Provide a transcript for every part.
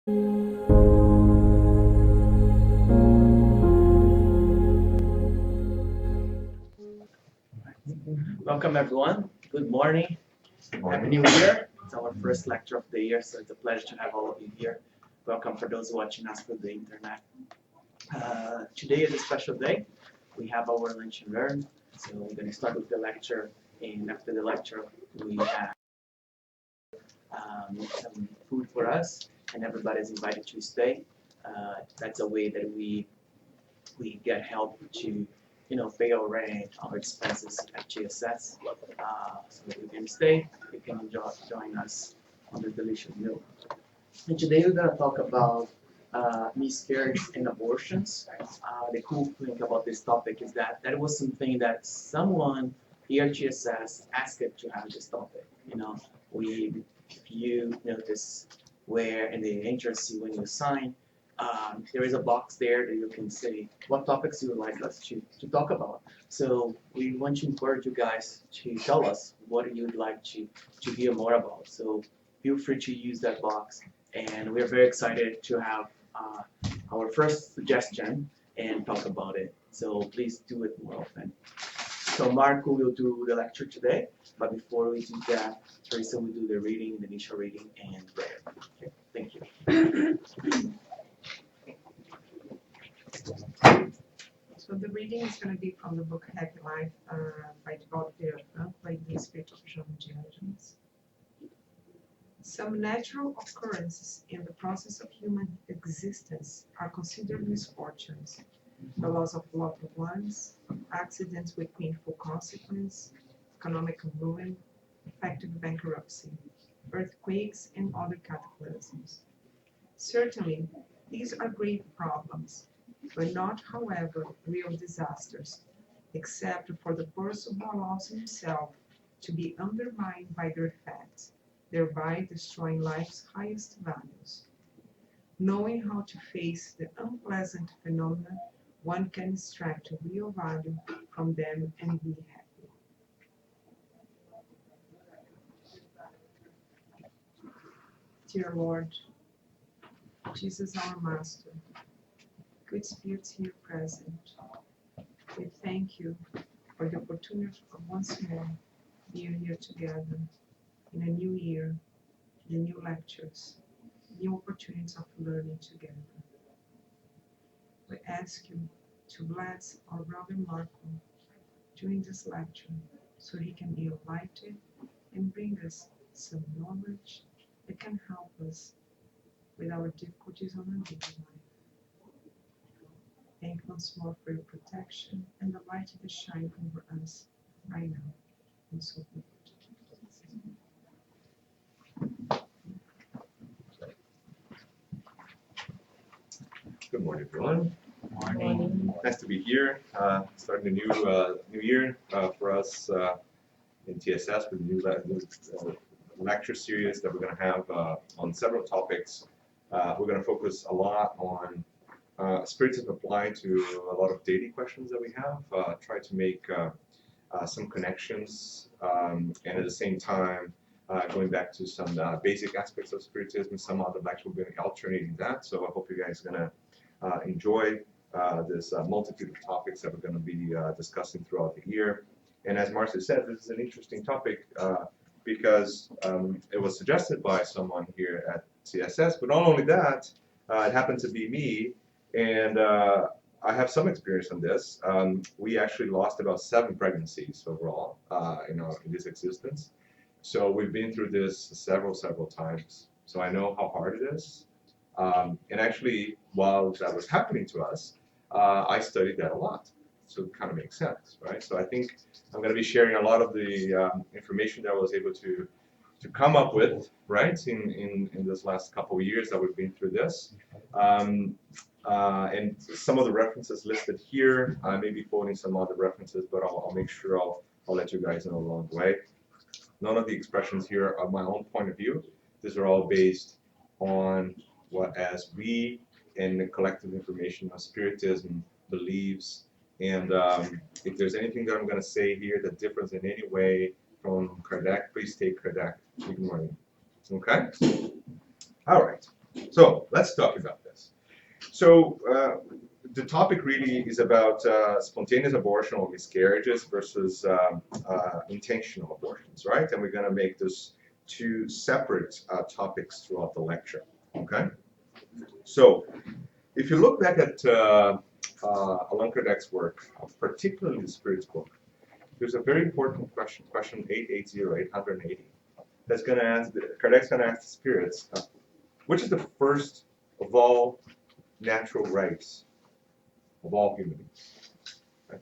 Welcome everyone. Good morning. Happy New Year. It's our first lecture of the year, so it's a pleasure to have all of you here. Welcome for those watching us through the internet. Today is a special day. We have our lunch and learn. So we're going to start with the lecture, and after the lecture, we have some food for us, and everybody's invited to stay. That's a way that we get help to pay our rent, our expenses at GSS. So that we can stay, you can join us on the delicious meal. And today we're going to talk about miscarriages and abortions. The cool thing about this topic is that that was something that someone here at GSS asked to have this topic. If you notice where in the entrance when you sign, there is a box there that you can say what topics you would like us to talk about. So we want to encourage you guys to tell us what you'd like to hear more about. So feel free to use that box. And we're very excited to have our first suggestion and talk about it. So please do it more often. So Marco will do the lecture today, but before we do that, Teresa will do the reading, the initial reading, and prayer. Okay, thank you. So the reading is going to be from the book Happy Life by by the Spirit of Miscarriages. Some natural occurrences in the process of human existence are considered misfortunes. The loss of loved ones, accidents with painful consequences, economic ruin, effective bankruptcy, earthquakes, and other cataclysms. Certainly, these are grave problems, but not, however, real disasters, except for the person who allows himself to be undermined by their effects, thereby destroying life's highest values. Knowing how to face the unpleasant phenomena, one can extract real value from them and be happy. Dear Lord, Jesus our Master, good spirits here present, we thank you for the opportunity of once more being here together in a new year, the new lectures, new opportunities of learning together. We ask you to bless our brother Marco during this lecture so he can be enlightened and bring us some knowledge that can help us with our difficulties on our daily life. Thank you once more for your protection and the light that shine over us right now. And so forth. Good morning, everyone. Morning. Nice to be here. Starting a new year for us in TSS with a new lecture series that we're going to have on several topics. We're going to focus a lot on Spiritism applied to a lot of daily questions that we have. Try to make some connections and at the same time going back to some basic aspects of Spiritism. Some other lectures we're going to be alternating that. So I hope you guys are going to enjoy this multitude of topics that we're going to be discussing throughout the year. And as Marcia said, this is an interesting topic because it was suggested by someone here at CSS, but not only that, it happened to be me, and I have some experience on this. We actually lost about 7 pregnancies overall in this existence. So we've been through this several times. So I know how hard it is. And actually, while that was happening to us, I studied that a lot. So it kind of makes sense, right? So I think I'm going to be sharing a lot of the information that I was able to come up with, right, in this last couple of years that we've been through this. And some of the references listed here, I may be quoting some other references, but I'll make sure I'll let you guys know along the way. None of the expressions here are my own point of view. These are all based on what as we and the collective information of Spiritism believes. And if there's anything that I'm going to say here that differs in any way from Kardec, please take Kardec. Ignore me. Okay? All right. So let's talk about this. So the topic really is about spontaneous abortion or miscarriages versus intentional abortions, right? And we're going to make those two separate topics throughout the lecture, okay? So if you look back at Allan Kardec's work, particularly the Spirit's book, there's a very important question, question 880, that's going to ask, Kardec's going to ask the spirits, which is the first of all natural rights of all human beings? Right?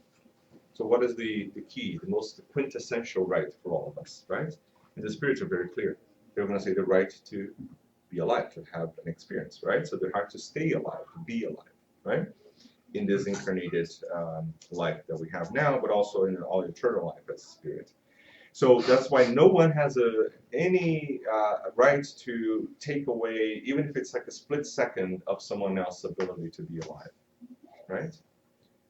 So what is the key, the most quintessential right for all of us, right? And the spirits are very clear. They're going to say the right to be alive, to have an experience, right? So the right to stay alive, to be alive, right? In this incarnated life that we have now, but also in all eternal life as a spirit. So that's why no one has any right to take away, even if it's like a split second of someone else's ability to be alive, right?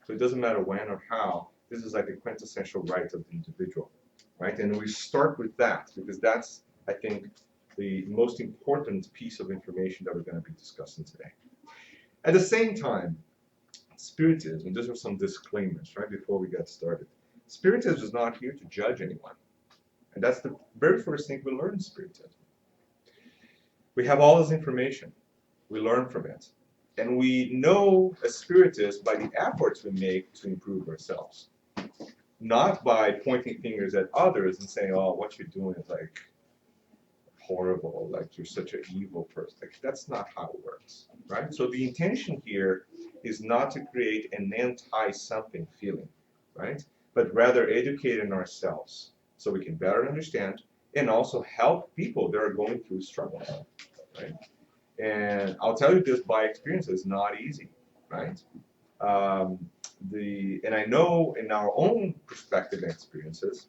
So it doesn't matter when or how, this is like a quintessential right of the individual, right? And we start with that because that's, I think, the most important piece of information that we're going to be discussing today. At the same time, Spiritism, and these are some disclaimers right before we get started. Spiritism is not here to judge anyone. And that's the very first thing we learn in Spiritism. We have all this information. We learn from it. And we know as Spiritists by the efforts we make to improve ourselves. Not by pointing fingers at others and saying, oh, what you're doing is like horrible, like you're such an evil person. Like, that's not how it works, right? So the intention here is not to create an anti-something feeling, right? But rather educating ourselves so we can better understand and also help people that are going through struggles, right? And I'll tell you this by experience, it's not easy, right? And I know in our own perspective and experiences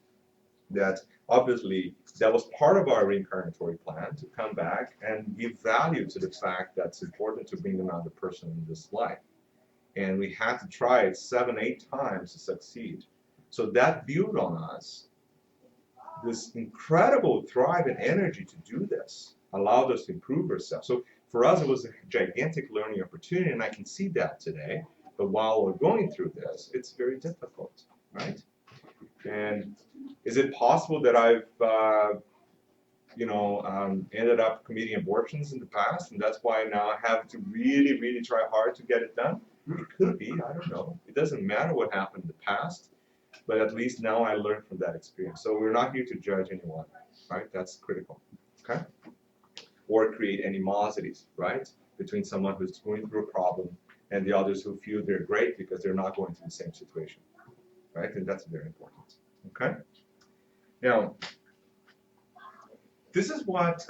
that obviously that was part of our reincarnatory plan to come back and give value to the fact that it's important to bring another person in this life. And we had to try it 7, 8 times to succeed. So that built on us this incredible drive and energy to do this, allowed us to improve ourselves. So for us, it was a gigantic learning opportunity, and I can see that today. But while we're going through this, it's very difficult, right? And is it possible that I've, ended up committing abortions in the past, and that's why now I have to really, really try hard to get it done? It could be, I don't know. It doesn't matter what happened in the past, but at least now I learned from that experience. So we're not here to judge anyone, right? That's critical, okay? Or create animosities, right? Between someone who's going through a problem and the others who feel they're great because they're not going through the same situation, right? And that's very important, okay? Now, this is what,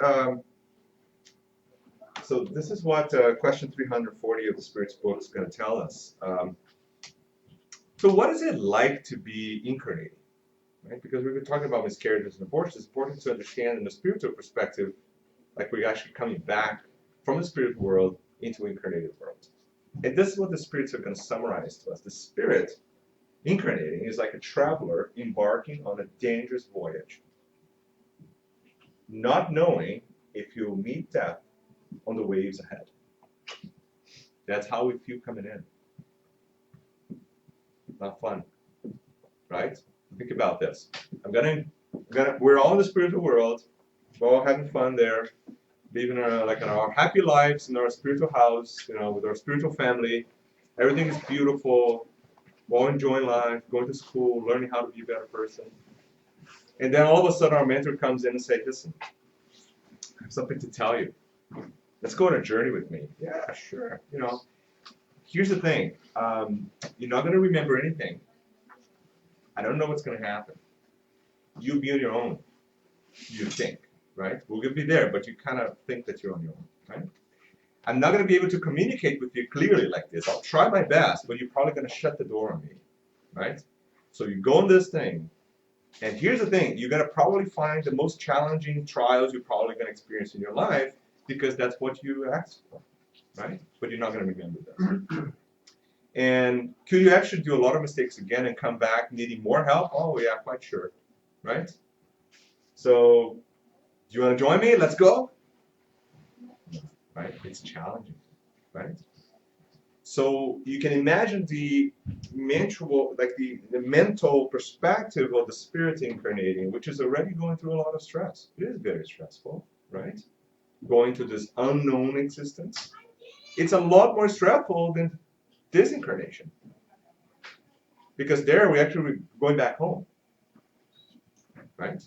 question 340 of the Spirit's book is going to tell us. So what is it like to be incarnating, right? Because we've been talking about miscarriages and abortions. It's important to understand in the spiritual perspective, like we're actually coming back from the spirit world into the incarnated world. And this is what the spirits are going to summarize to us. The spirit incarnating is like a traveler embarking on a dangerous voyage, not knowing if you'll meet death on the waves ahead. That's how we feel coming in. Not fun, right? Think about this. We're all in the spiritual world. We're all having fun there, living our happy lives in our spiritual house, with our spiritual family. Everything is beautiful. We're all enjoying life, going to school, learning how to be a better person. And then all of a sudden our mentor comes in and says, listen, I have something to tell you. Let's go on a journey with me. Yeah, sure. Here's the thing. You're not going to remember anything. I don't know what's going to happen. You'll be on your own, you think, right? We're going to be there, but you kind of think that you're on your own, right? I'm not going to be able to communicate with you clearly like this. I'll try my best, but you're probably going to shut the door on me, right? So you go on this thing, and here's the thing. You're going to probably find the most challenging trials you're probably going to experience in your life because that's what you asked for, right? But you're not going to remember this. And could you actually do a lot of mistakes again and come back needing more help? Oh, yeah, quite sure, right? So, do you want to join me? Let's go? right? It's challenging, right? So you can imagine the mental, like the mental perspective of the spirit incarnating, which is already going through a lot of stress. It is very stressful, right? Going to this unknown existence. It's a lot more stressful than this incarnation. Because there we're actually going back home, right?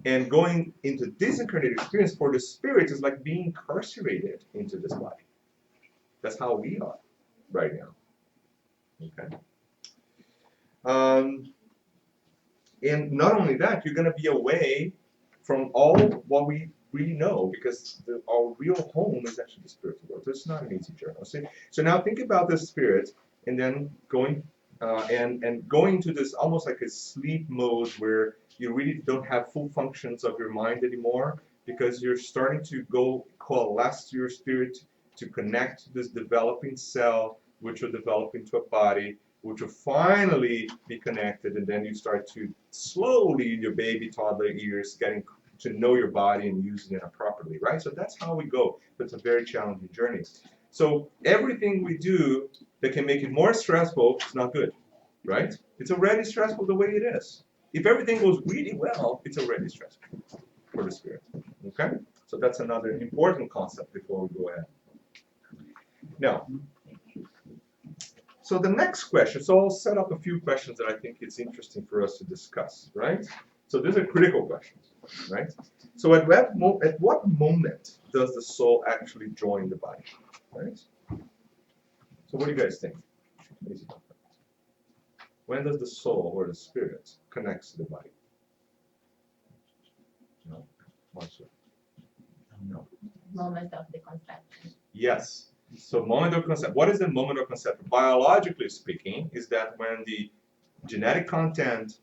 And going into this incarnated experience for the spirit is like being incarcerated into this body. That's how we are right now. Okay. And not only that, you're going to be away from all what we really know, because our real home is actually the spiritual world. So it's not an easy journey. So now think about the spirit, and then going and going to this almost like a sleep mode where you really don't have full functions of your mind anymore, because you're starting to go coalesce to your spirit to connect to this developing cell, which will develop into a body, which will finally be connected, and then you start to slowly, in your baby toddler years, getting to know your body and using it properly, right? So that's how we go. But it's a very challenging journey. So everything we do that can make it more stressful is not good, right? It's already stressful the way it is. If everything goes really well, it's already stressful for the spirit, okay? So that's another important concept before we go ahead. Now, so the next question, so I'll set up a few questions that I think it's interesting for us to discuss, right? So these are critical questions, right? So at what moment does the soul actually join the body, right? So what do you guys think? When does the soul or the spirit connects to the body? No? Marcia? No. Moment of the conception. Yes. So moment of conception. What is the moment of conception? Biologically speaking, is that when the genetic content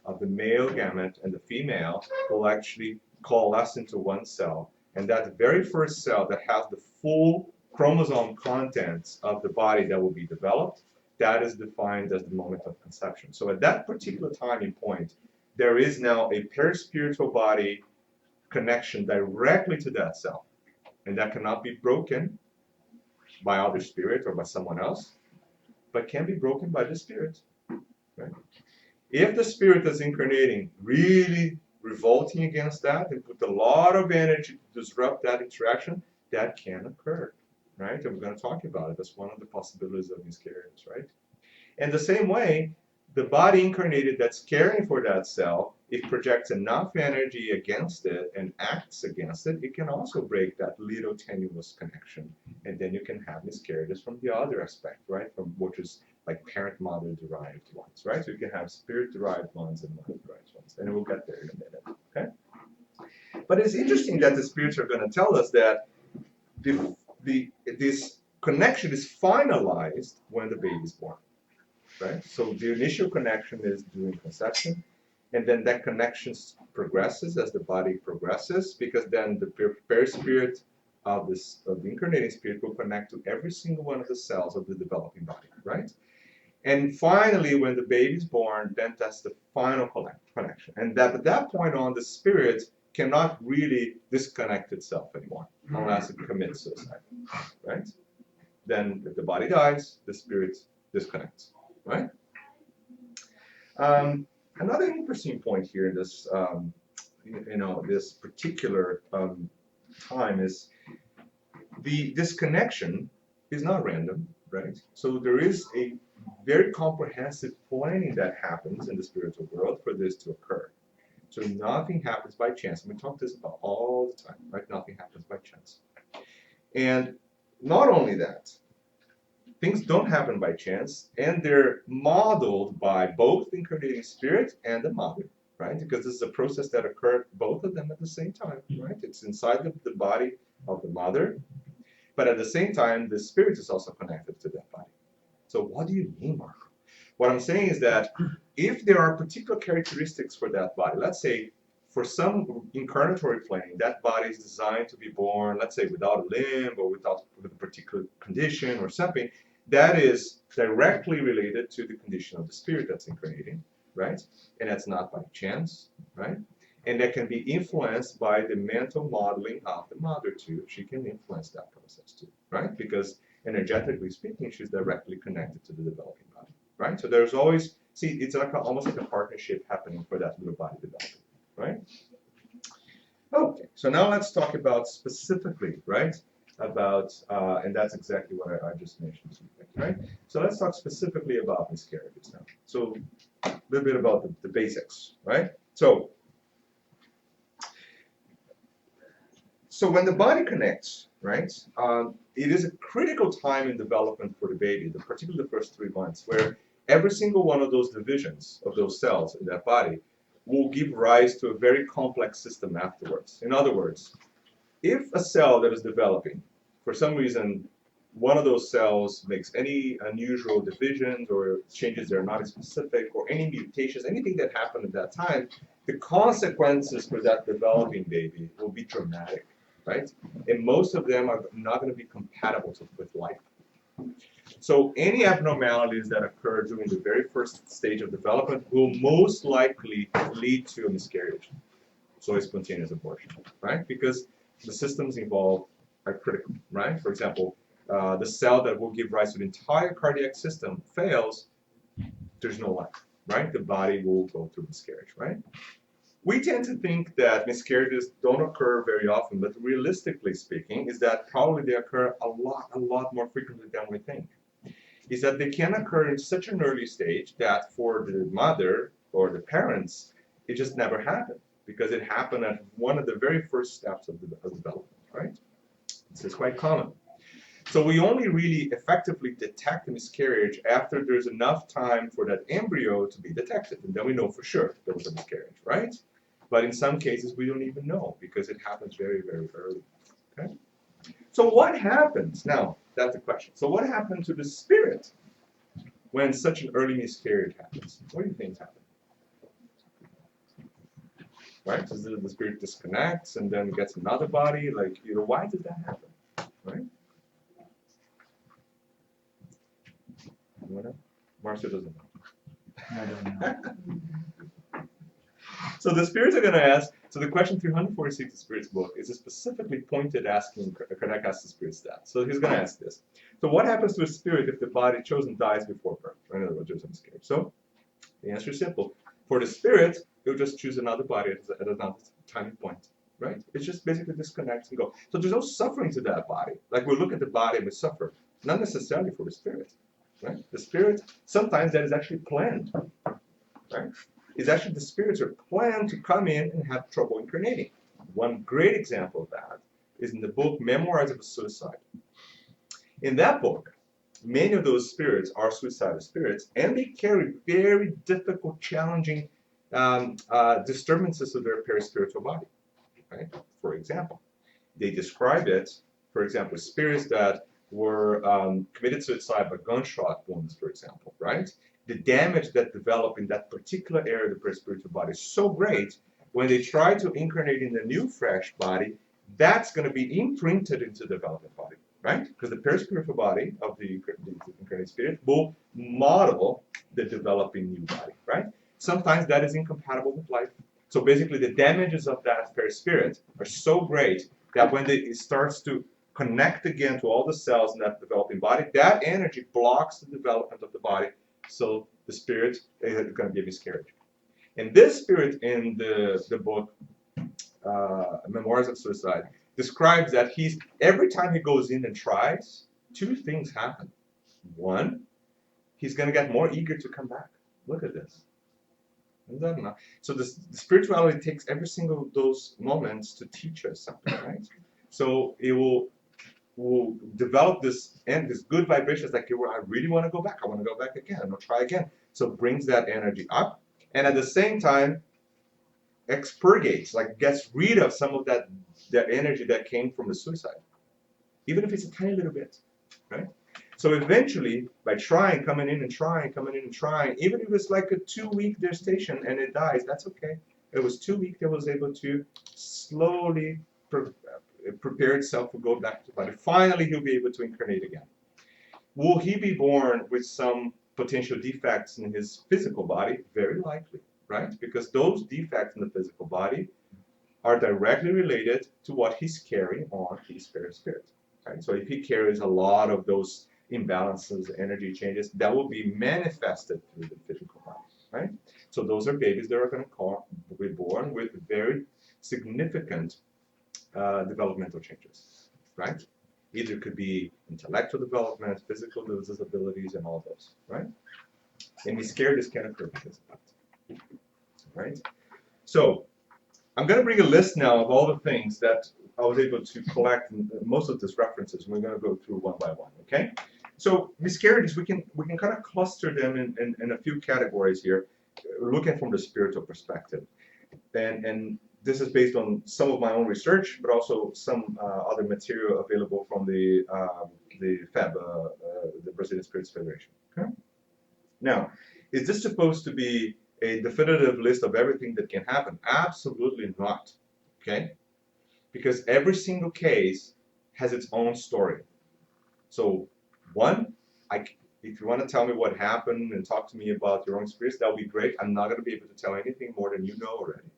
of the male gamete and the female will actually coalesce into one cell. And that very first cell that has the full chromosome contents of the body that will be developed, that is defined as the moment of conception. So at that particular timing point, there is now a perispiritual body connection directly to that cell. And that cannot be broken by other spirit or by someone else, but can be broken by the spirit. Right? If the spirit is incarnating really revolting against that and put a lot of energy to disrupt that interaction, that can occur, right? And we're going to talk about it. That's one of the possibilities of miscarriages, right? And the same way, the body incarnated that's caring for that cell, it projects enough energy against it and acts against it, it can also break that little tenuous connection. And then you can have miscarriages from the other aspect, right? From which is like parent-mother derived ones, right? So you can have spirit-derived ones and mother-derived ones. And we'll get there in a minute, okay? But it's interesting that the spirits are going to tell us that this connection is finalized when the baby is born. Right? So the initial connection is during conception, and then that connection progresses as the body progresses, because then the perispirit of the incarnating spirit will connect to every single one of the cells of the developing body, right? And finally, when the baby is born, then that's the final connection. And that at that point on, the spirit cannot really disconnect itself anymore unless it commits suicide, right? Then if the body dies, the spirit disconnects. Right? Another interesting point here in this, this particular time is this connection is not random, right? So there is a very comprehensive planning that happens in the spiritual world for this to occur. So nothing happens by chance. And we talk this about all the time, right? Nothing happens by chance. And not only that, things don't happen by chance, and they're modeled by both the incarnating spirit and the mother, right? Because this is a process that occurred both of them at the same time, right? It's inside the body of the mother, but at the same time, the spirit is also connected to that body. So what do you mean, Marco? What I'm saying is that if there are particular characteristics for that body, let's say for some incarnatory plane, that body is designed to be born, let's say without a limb or with a particular condition or something, that is directly related to the condition of the spirit that's incarnating, right? And that's not by chance, right? And that can be influenced by the mental modeling of the mother too. She can influence that process too, right? Because energetically speaking, she's directly connected to the developing body, right? So there's always, see, it's like almost like a partnership happening for that little body developing, right? Okay, so now let's talk about specifically, right? About, and that's exactly what I just mentioned to you, right? So let's talk specifically about miscarriages now. So a little bit about the basics, right? So when the body connects, right, it is a critical time in development for the baby, particularly the first 3 months, where every single one of those divisions of those cells in that body will give rise to a very complex system afterwards. In other words, if a cell that is developing, for some reason, one of those cells makes any unusual divisions or changes that are not specific, or any mutations, anything that happened at that time, the consequences for that developing baby will be dramatic, right? And most of them are not going to be compatible with life. So any abnormalities that occur during the very first stage of development will most likely lead to a miscarriage, so a spontaneous abortion, right? Because the systems involved are critical, right? For example, the cell that will give rise to the entire cardiac system fails, there's no life, right? The body will go through miscarriage, right? We tend to think that miscarriages don't occur very often, but realistically speaking, is that probably they occur a lot more frequently than we think. Is that they can occur in such an early stage that for the mother or the parents, it just never happened, because it happened at one of the very first steps of development, right? This is quite common. So we only really effectively detect a miscarriage after there's enough time for that embryo to be detected, and then we know for sure there was a miscarriage, right? But in some cases we don't even know, because it happens very, very early, okay? So what happens, now that's the question, so what happened to the spirit when such an early miscarriage happens? What do you think happened? Right, so the spirit disconnects and then gets another body, like, you know, why did that happen, right? Marcia doesn't know. I don't know. So the spirits are going to ask, so the question 346 of the Spirit's book is specifically pointed asking, Kardec asks the Spirit's that. So he's going to ask this. So what happens to a spirit if the body chosen dies before birth? In other words, there's a miscarriage. So the answer is simple. For the spirit, he'll just choose another body at another timing point, right? It just basically disconnects and go. So there's no suffering to that body. Like we look at the body and we suffer. Not necessarily for the spirit, right? The spirit, sometimes that is actually planned, right? Is actually the spirits are planned to come in and have trouble incarnating. One great example of that is in the book Memoirs of a Suicide. In that book, many of those spirits are suicidal spirits, and they carry very difficult, challenging disturbances of their perispiritual body, right? For example, they describe it, for example, spirits that were committed suicide by gunshot wounds, for example, right? The damage that developed in that particular area of the perispiritual body is so great, when they try to incarnate in a new, fresh body, that's going to be imprinted into the developing body, right? Because the perispiritual body of the incarnate spirit will model the developing new body, right? Sometimes that is incompatible with life. So basically, the damages of that perispirit are so great that when it starts to connect again to all the cells in that developing body, that energy blocks the development of the body. So the spirit is going to be a miscarriage. And this spirit in the book Memoirs of Suicide describes that every time he goes in and tries, 2 things happen. One, he's going to get more eager to come back. Look at this. Isn't that enough? So the spirituality takes every single of those moments to teach us something, right? So it will develop this good vibrations, like, I really want to go back. I want to go back again. I'll try again. So it brings that energy up, and at the same time expurgates, like gets rid of some of that energy that came from the suicide, even if it's a tiny little bit, right? So eventually, by coming in and trying, even if it's like a 2-week gestation and it dies, that's okay. It was 2 weeks that was able to slowly prepare itself to go back to the body. Finally, he'll be able to incarnate again. Will he be born with some potential defects in his physical body? Very likely. right? Because those defects in the physical body are directly related to what he's carrying on his spirit. Right? So if he carries a lot of those imbalances, energy changes, that will be manifested through the physical body, right? So those are babies that are going to be born with very significant developmental changes, right? Either could be intellectual development, physical disabilities, and all those, right? And miscarriages can occur because of that, right? So I'm going to bring a list now of all the things that I was able to collect in most of these references. We're going to go through one by one, okay? So miscarriages, we can kind of cluster them in a few categories here, looking from the spiritual perspective. And this is based on some of my own research, but also some other material available from the FEB, the Brazilian Spiritist Federation. Okay. Now, is this supposed to be a definitive list of everything that can happen? Absolutely not. Okay, because every single case has its own story. So, one, if you want to tell me what happened and talk to me about your own experience, that would be great. I'm not going to be able to tell anything more than you know already.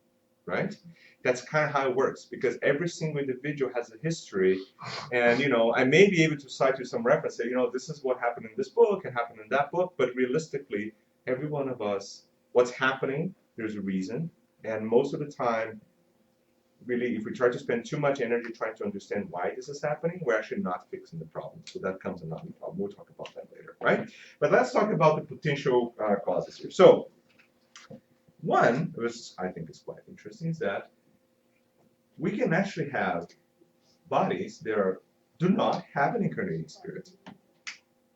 Right? That's kind of how it works, because every single individual has a history, and I may be able to cite you some reference, say, this is what happened in this book and happened in that book, but realistically, every one of us, what's happening, there's a reason, and most of the time, really, if we try to spend too much energy trying to understand why this is happening, we're actually not fixing the problem. So that comes another problem. We'll talk about that later, right? But let's talk about the potential causes here. So, one, which I think is quite interesting, is that we can actually have bodies that do not have an incarnating spirit.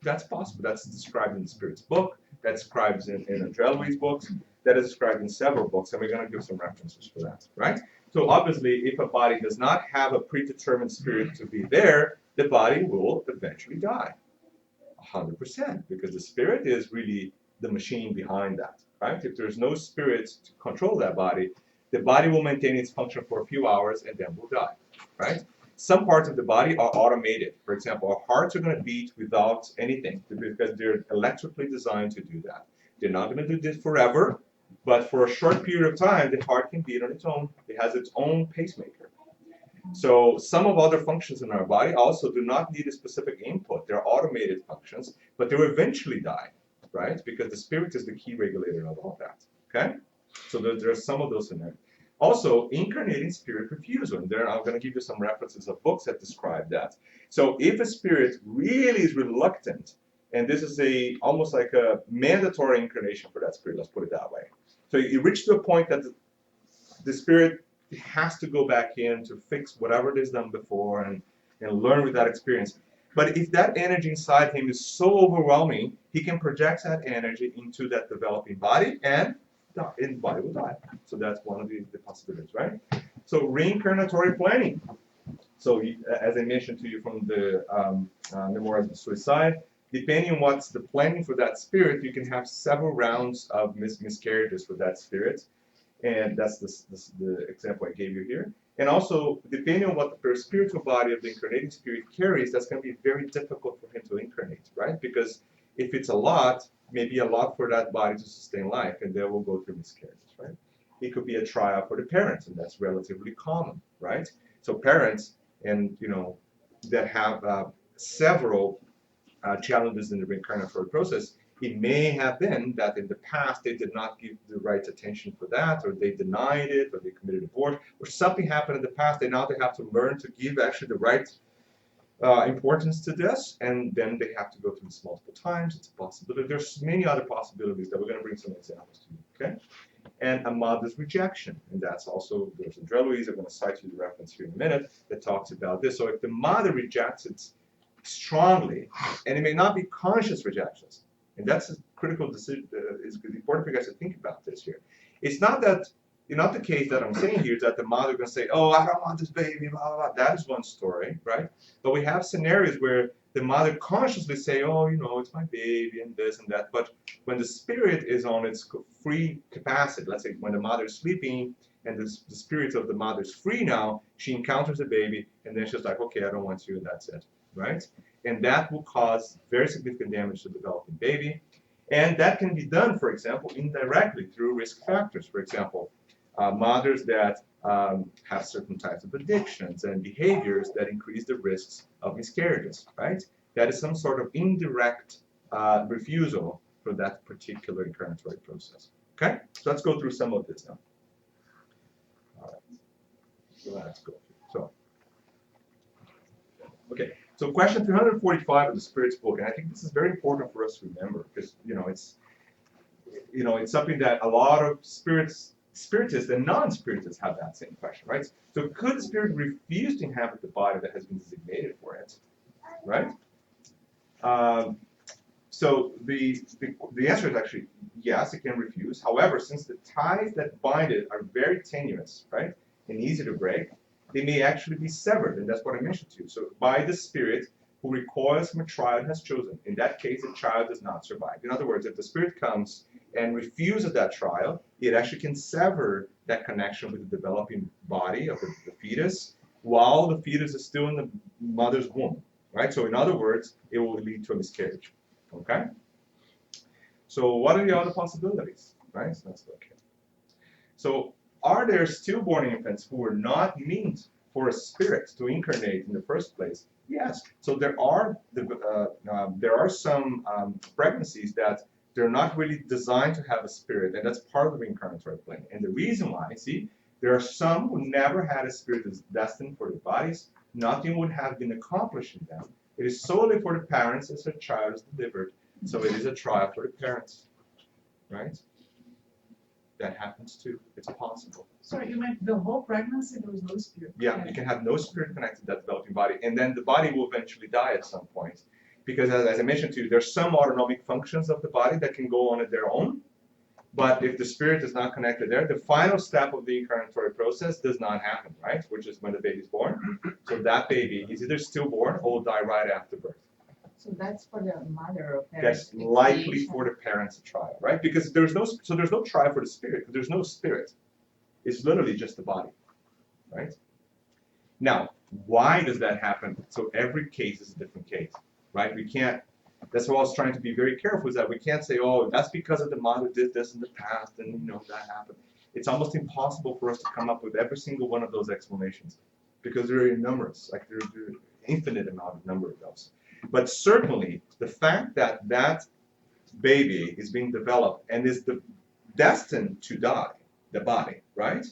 That's possible. That's described in the Spirit's book. That's described in Andrea Louise' books. That is described in several books, and we're going to give some references for that, right? So obviously, if a body does not have a predetermined spirit to be there, the body will eventually die, 100%, because the spirit is really the machine behind that. Right? If there's no spirit to control that body, the body will maintain its function for a few hours and then will die. Right? Some parts of the body are automated. For example, our hearts are going to beat without anything because they're electrically designed to do that. They're not going to do this forever, but for a short period of time, the heart can beat on its own. It has its own pacemaker. So some of other functions in our body also do not need a specific input. They're automated functions, but they will eventually die. Right? Because the spirit is the key regulator of all that. Okay? So there are some of those in there. Also, incarnating spirit refusal. And there I'm going to give you some references of books that describe that. So if a spirit really is reluctant, and this is almost like a mandatory incarnation for that spirit, let's put it that way. So you reach to a point that the spirit has to go back in to fix whatever it has done before and learn with that experience. But if that energy inside him is so overwhelming, he can project that energy into that developing body, and the body will die. So that's one of the possibilities, right? So reincarnatory planning. So as I mentioned to you from the Memoirs of Suicide, depending on what's the planning for that spirit, you can have several rounds of miscarriages for that spirit. And that's the example I gave you here. And also, depending on what the spiritual body of the incarnating spirit carries, that's going to be very difficult for him to incarnate, right? Because if it's a lot, maybe a lot for that body to sustain life, and they will go through miscarriages, right? It could be a trial for the parents, and that's relatively common, right? So parents, and that have several challenges in the reincarnatory process, it may have been that in the past they did not give the right attention for that, or they denied it, or they committed abort, or something happened in the past, and now they have to learn to give actually the right importance to this, and then they have to go through this multiple times. It's a possibility. There's many other possibilities that we're going to bring some examples to you, okay? And a mother's rejection, and that's also, there's Andrea Louise, I'm going to cite you the reference here in a minute, that talks about this. So if the mother rejects it strongly, and it may not be conscious rejections, and that's a critical decision. It's important for you guys to think about this here. It's not the case that I'm saying here is that the mother is going to say, "Oh, I don't want this baby," blah, blah, blah. That is one story, right? But we have scenarios where the mother consciously say, "Oh, it's my baby," and this and that. But when the spirit is on its free capacity, let's say when the mother is sleeping and the spirit of the mother is free now, she encounters the baby, and then she's like, "Okay, I don't want you," and that's it, right? And that will cause very significant damage to the developing baby. And that can be done, for example, indirectly through risk factors. For example, mothers that have certain types of addictions and behaviors that increase the risks of miscarriages, right? That is some sort of indirect refusal for that particular incarnatory process. Okay, so let's go through some of this now. All right, so let's go. So, okay, so question 345 of the Spirit's book, and I think this is very important for us to remember because it's something that a lot of spiritists and non-spiritists have that same question, right? So could the spirit refuse to inhabit the body that has been designated for it, right? So the answer is actually yes, it can refuse. However, since the ties that bind it are very tenuous, right, and easy to break, they may actually be severed, and that's what I mentioned to you. So by the spirit who recoils from a trial it has chosen, in that case, the child does not survive. In other words, if the spirit comes and refuses that trial, it actually can sever that connection with the developing body of the fetus while the fetus is still in the mother's womb, right? So in other words, it will lead to a miscarriage, okay? So what are the other possibilities, right? So let's look here. So are there stillborn infants who were not meant for a spirit to incarnate in the first place? Yes. So there are some pregnancies that they're not really designed to have a spirit, and that's part of the incarnatory plan. And the reason why, see, there are some who never had a spirit that's destined for their bodies. Nothing would have been accomplished in them. It is solely for the parents as a child is delivered. So it is a trial for the parents, right? That happens too. It's possible. Sorry, you meant the whole pregnancy there was no spirit? Yeah, you can have no spirit connected to that developing body, and then the body will eventually die at some point. Because as I mentioned to you, there's some autonomic functions of the body that can go on at their own, but if the spirit is not connected there, the final step of the incarnatory process does not happen, right? Which is when the baby is born. So that baby is either stillborn or will die right after birth. So that's for the mother or parents. That's likely for the parents' trial, right? Because there's no trial for the spirit, because there's no spirit. It's literally just the body, right? Now, why does that happen? So every case is a different case, right? We can't, that's why I was trying to be very careful, is that we can't say, oh, that's because of the mother did this in the past, and that happened. It's almost impossible for us to come up with every single one of those explanations, because they're numerous, like there's an infinite amount of number of those. But certainly, the fact that that baby is being developed and is destined to die, the body, right?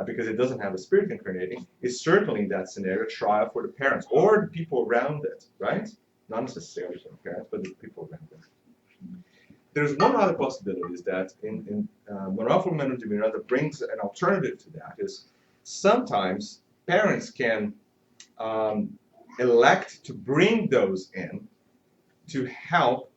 Because it doesn't have a spirit incarnating, is certainly in that scenario a trial for the parents or the people around it, right? Not necessarily for the parents, but the people around it. There's one other possibility, is that in Monopoly Mental Demeanor that brings an alternative to that is sometimes parents can elect to bring those in to help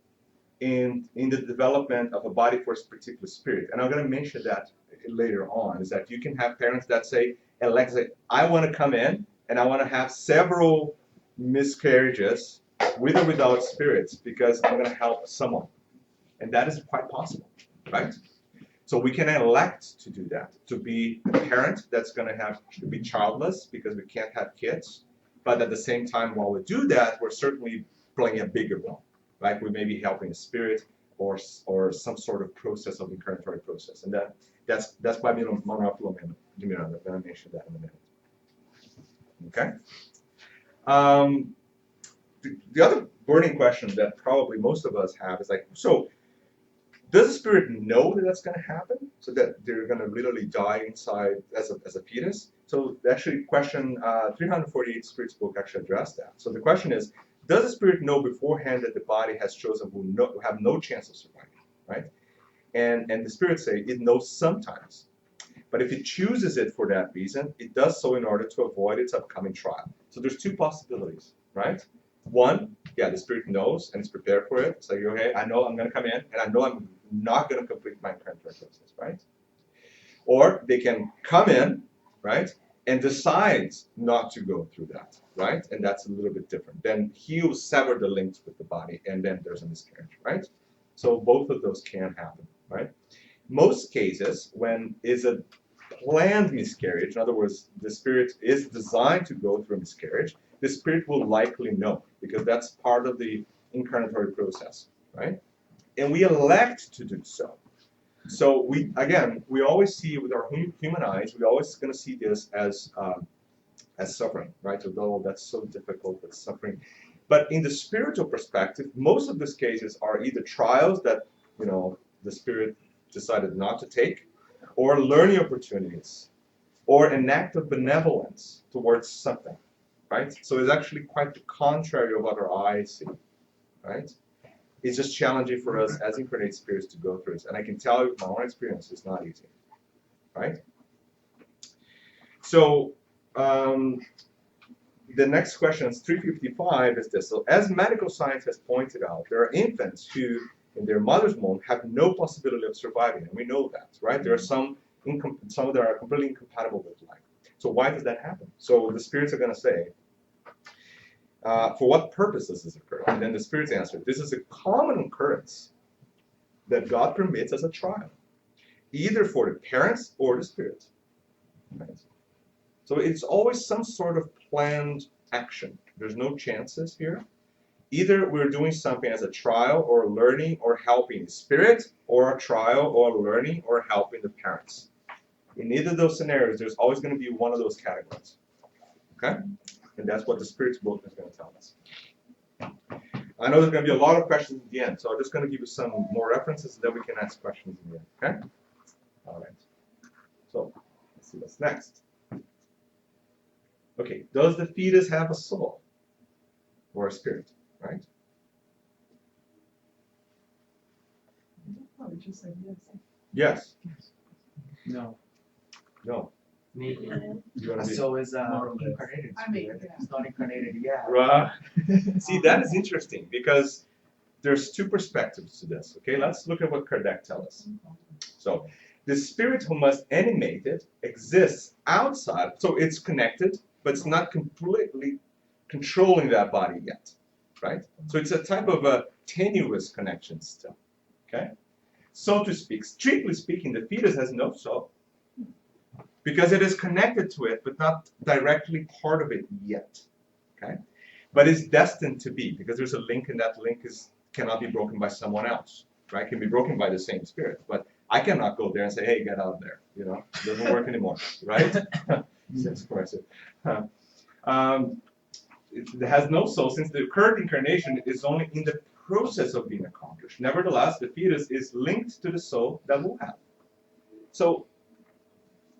in the development of a body for a particular spirit. And I'm going to mention that later on, is that you can have parents that say, I want to come in and I want to have several miscarriages with or without spirits because I'm going to help someone. And that is quite possible, right? So we can elect to do that, to be a parent that's going to be childless because we can't have kids. But at the same time, while we do that, we're certainly playing a bigger role, right? We may be helping a spirit or some sort of process of incarnatory process. And that's why Monopoly Demeanor. I'm going to mention that in a minute. Okay? The other burning question that probably most of us have is like, so does the spirit know that that's going to happen? So that they're going to literally die inside as a fetus? So actually question 348 Spirit's book actually addressed that. So the question is, does the spirit know beforehand that the body has chosen will have no chance of surviving, right? And the spirit say it knows sometimes. But if it chooses it for that reason, it does so in order to avoid its upcoming trial. So there's two possibilities, right? One, the spirit knows and is prepared for it. So okay, I know I'm going to come in, and I know I'm not going to complete my incarnatory process, right? Or they can come in, right, and decides not to go through that, right? And that's a little bit different. Then he'll sever the links with the body, and then there's a miscarriage, right? So both of those can happen, right? Most cases, when is a planned miscarriage, in other words, the spirit is designed to go through a miscarriage, the spirit will likely know, because that's part of the incarnatory process, right? and we elect to do so. So we always see with our human eyes, we always going to see this as suffering, right? Although that's so difficult, that's suffering. But in the spiritual perspective, most of these cases are either trials that, the Spirit decided not to take, or learning opportunities, or an act of benevolence towards something, right? So it's actually quite the contrary of what our eyes see, right? It's just challenging for us as incarnate spirits to go through it. And I can tell you, my own experience, it's not easy, right? So the next question is 355 is this. So as medical science has pointed out, there are infants who, in their mother's womb, have no possibility of surviving. And we know that, right? There are some that are completely incompatible with life. So why does that happen? So the spirits are going to say, for what purpose does this occur? And then the spirits answer, this is a common occurrence that God permits as a trial, either for the parents or the spirit. Right? So it's always some sort of planned action. There's no chances here. Either we're doing something as a trial or learning or helping the spirit, or a trial or learning or helping the parents. In either of those scenarios, there's always going to be one of those categories. Okay? And that's what the Spirit's book is going to tell us. I know there's going to be a lot of questions at the end, so I'm just going to give you some more references, and then we can ask questions in the end. Okay? All right. So, let's see what's next. Okay, does the fetus have a soul or a spirit, right? Probably just said yes. Yes. No. No. Maybe. You want to So is incarnated. I mean, spirit. yeah. It's not incarnated yet. Right. See, that is interesting because there's two perspectives to this. Okay, let's look at what Kardec tells us. So, the spirit who must animate it exists outside, so it's connected, but it's not completely controlling that body yet, right? So it's a type of a tenuous connection still, okay? So to speak, strictly speaking, the fetus has no soul because it is connected to it, but not directly part of it yet, okay? But it's destined to be because there's a link, and that link cannot be broken by someone else, right? It can be broken by the same spirit, but I cannot go there and say, hey, get out of there, it doesn't work anymore, right? That's impressive. It has no soul since the current incarnation is only in the process of being accomplished. Nevertheless, the fetus is linked to the soul that will have. So,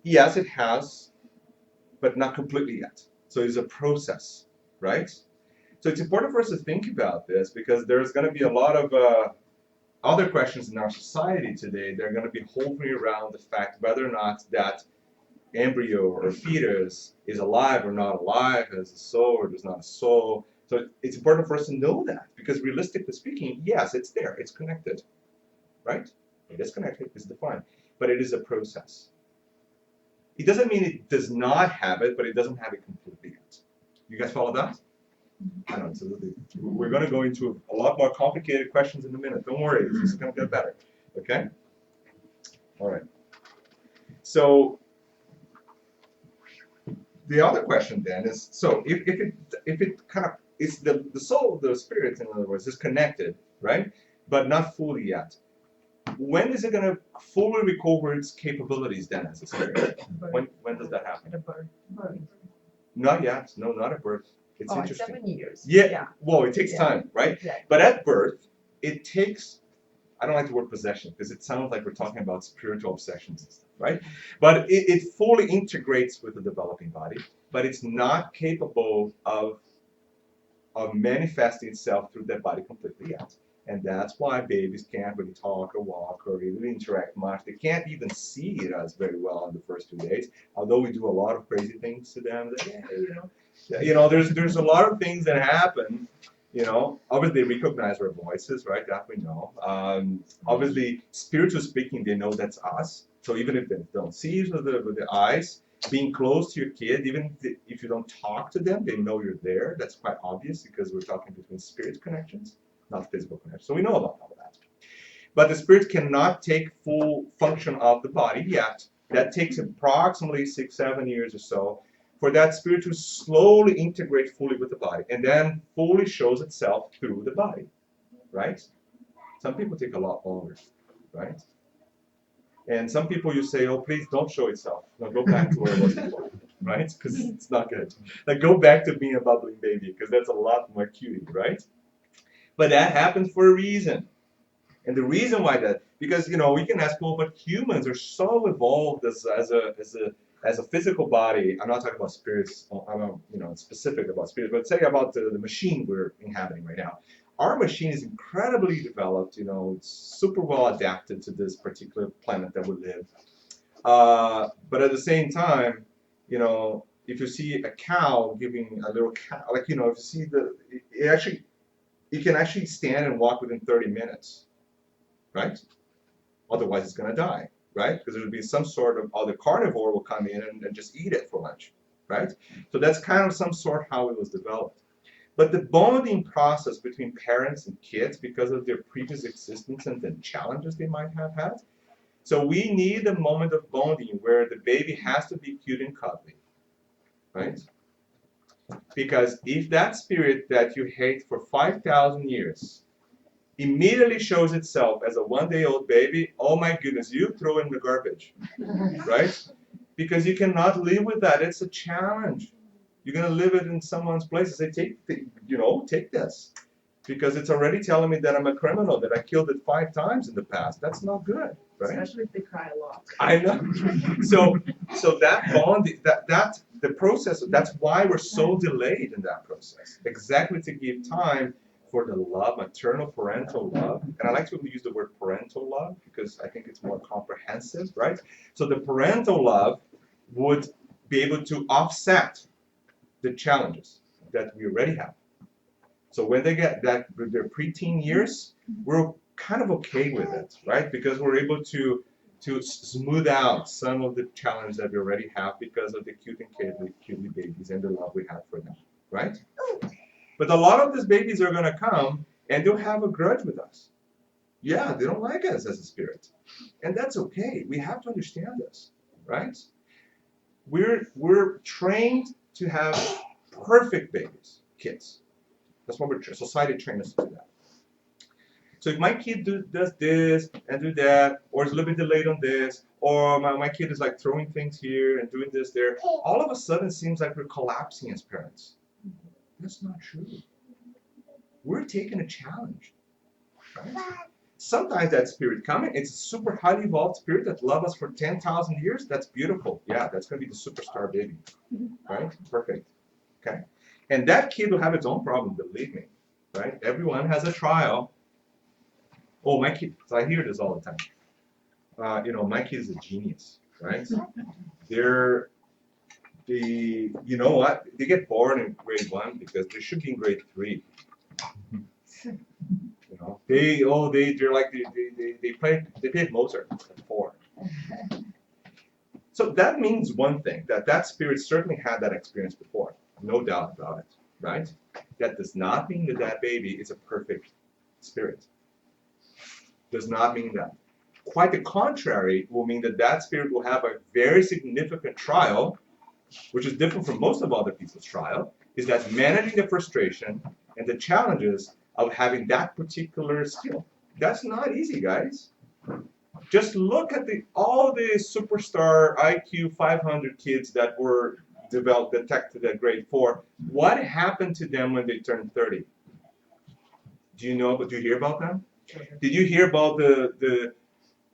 yes, it has, but not completely yet. So it's a process, right? So it's important for us to think about this because there's going to be a lot of other questions in our society today. They're going to be hovering around the fact whether or not that embryo or fetus is alive or not alive, has a soul or does not a soul. So it's important for us to know that because realistically speaking, yes, it's there, it's connected, right? It is connected, it's defined, but it is a process. It doesn't mean it does not have it, but it doesn't have it completely yet. You guys follow that? I know, we're going to go into a lot more complicated questions in a minute. Don't worry, this is going to get better. Okay? All right. So the other question then is, so if it kind of is the soul, the spirit, in other words, is connected, right? But not fully yet. When is it going to fully recover its capabilities then as a spirit? When does that happen? At birth. Not yet. No, not at birth. It's At interesting. 7 years. Yeah. Well, it takes time, right? Exactly. But at birth, it takes, I don't like the word possession because it sounds like we're talking about spiritual obsessions and stuff, right? But it fully integrates with the developing body, but it's not capable of manifesting itself through that body completely yet. And that's why babies can't really talk or walk or even interact much. They can't even see us very well in the first 2 days, although we do a lot of crazy things to them. There's a lot of things that happen. Obviously they recognize our voices, right? That we know. Obviously, spiritually speaking, they know that's us. So even if they don't see you with the eyes, being close to your kid, even if you don't talk to them, they know you're there. That's quite obvious because we're talking between spirit connections, not physical connections. So we know about all that. But the spirit cannot take full function of the body yet. That takes approximately 6-7 years or so for that spirit to slowly integrate fully with the body and then fully shows itself through the body, right? Some people take a lot longer, right? And some people you say, oh, please don't show itself. No, go back to where it was before, right? Because it's not good. Like, go back to being a bubbling baby, because that's a lot more cutie, right? But that happens for a reason. And the reason why that, because, you know, we can ask, well, but humans are so evolved as a physical body. I'm not talking about spirits. I'm not, you know, specific about spirits, but say about the machine we're inhabiting right now. Our machine is incredibly developed. You know, it's super well adapted to this particular planet that we live. But at the same time, you know, if you see a cow giving a little cow, like, you know, if you see it can actually stand and walk within 30 minutes, right? Otherwise, it's going to die, right? Because there will be some sort of other carnivore will come in and just eat it for lunch, right? So that's kind of some sort how it was developed. But the bonding process between parents and kids, because of their previous existence and the challenges they might have had, so we need a moment of bonding where the baby has to be cute and cuddly, right? Because if that spirit that you hate for 5,000 years immediately shows itself as a one-day-old baby, oh my goodness, you throw in the garbage, right? Because you cannot live with that. It's a challenge. You're going to live it in someone's place and say, take this. Because it's already telling me that I'm a criminal, that I killed it 5 times in the past. That's not good, right? Especially if they cry a lot. I know. So that bond, the process, that's why we're so delayed in that process. Exactly to give time for the love, maternal, parental love. And I like to use the word parental love because I think it's more comprehensive, right? So the parental love would be able to offset the challenges that we already have. So when they get that their preteen years, we're kind of okay with it, right? Because we're able to smooth out some of the challenges that we already have because of the cute and cutie babies and the love we have for them, right? But a lot of these babies are going to come and they'll have a grudge with us. Yeah, they don't like us as a spirit. And that's okay. We have to understand this, right? We're trained to have perfect babies, kids. That's what society trained us to do that. So if my kid does this and do that, or is a little bit delayed on this, or my kid is like throwing things here and doing this there, all of a sudden it seems like we're collapsing as parents. That's not true. We're taking a challenge, right? Sometimes that spirit coming, it's a super highly evolved spirit that loves us for 10,000 years. That's beautiful. Yeah, that's going to be the superstar baby, right? Perfect. Okay. And that kid will have its own problem, believe me, right? Everyone has a trial. Oh, my kid, so I hear this all the time. My kid is a genius, right? You know what? They get bored in grade 1 because they should be in grade 3. You know, they're like they play Mozart at 4. So that means one thing, that spirit certainly had that experience before, no doubt about it, right? That does not mean that baby is a perfect spirit. Does not mean that. Quite the contrary, will mean that spirit will have a very significant trial, which is different from most of other people's trial, is that managing the frustration and the challenges of having that particular skill. That's not easy, guys. Just look at all the superstar IQ 500 kids that were detected at grade 4. What happened to them when they turned 30? Do you hear about them? Did you hear about the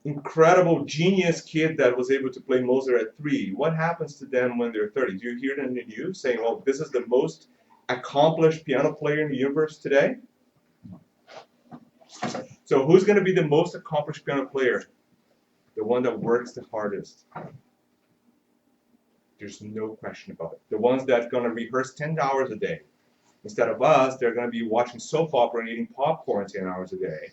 incredible genius kid that was able to play Mozart at 3? What happens to them when they're 30? Do you hear them in the news saying, "Oh, this is the most accomplished piano player in the universe today"? So who's going to be the most accomplished piano player? The one that works the hardest. There's no question about it. The ones that's going to rehearse 10 hours a day. Instead of us, they're going to be watching soap opera and eating popcorn 10 hours a day.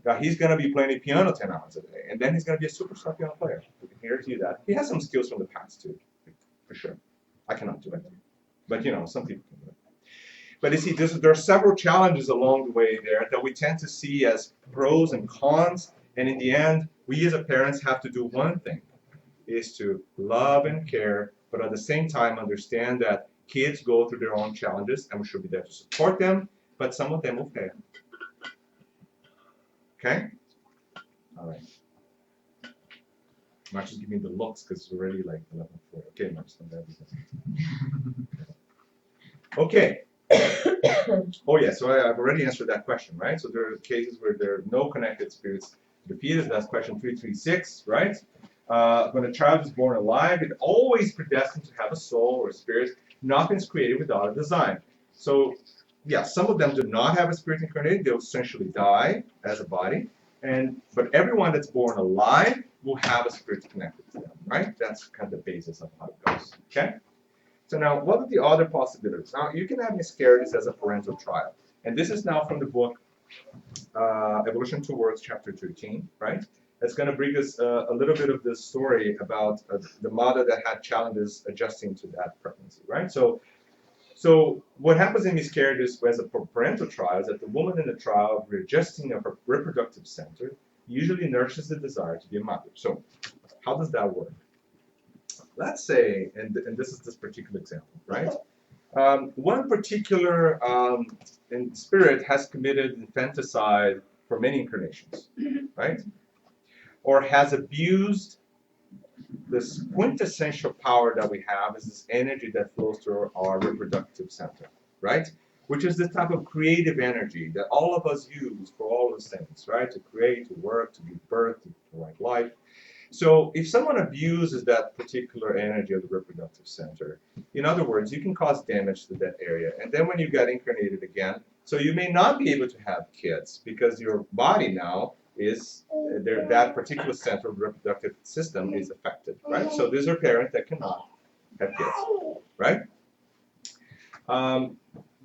Now he's going to be playing the piano 10 hours a day, and then he's going to be a superstar piano player. We can guarantee you that. He has some skills from the past too, for sure. I cannot do it, but some people can do it. But you see, there are several challenges along the way there that we tend to see as pros and cons, and in the end, we as parents have to do one thing, is to love and care, but at the same time understand that kids go through their own challenges, and we should be there to support them, but some of them will fail. Okay? All right. March is giving me the looks because it's already like 11:40. Okay, March, I'm glad we Okay. Oh yeah, so I've already answered that question, right? So there are cases where there are no connected spirits to the fetus. That's question 336, right? When a child is born alive, it's always predestined to have a soul or a spirit. Nothing's created without a design. So yeah, some of them do not have a spirit incarnated. They'll essentially die as a body. But everyone that's born alive will have a spirit connected to them, right? That's kind of the basis of how it goes, okay? So now, what are the other possibilities? Now, you can have miscarriages as a parental trial. And this is now from the book Evolution Towards chapter 13, right? That's going to bring us a little bit of this story about the mother that had challenges adjusting to that pregnancy, right? So what happens in miscarriages as a parental trial is that the woman in the trial, readjusting of her reproductive center, usually nurtures the desire to be a mother. So how does that work? Let's say, and this is this particular example, right? One particular spirit has committed infanticide for many incarnations, right? Or has abused this quintessential power that we have is this energy that flows through our reproductive center, right? Which is the type of creative energy that all of us use for all those things, right? To create, to work, to give birth, to provide life. So if someone abuses that particular energy of the reproductive center, in other words, you can cause damage to that area. And then when you get incarnated again, so you may not be able to have kids because your body now is, that particular center of the reproductive system is affected, right? So there's a parent that cannot have kids, right?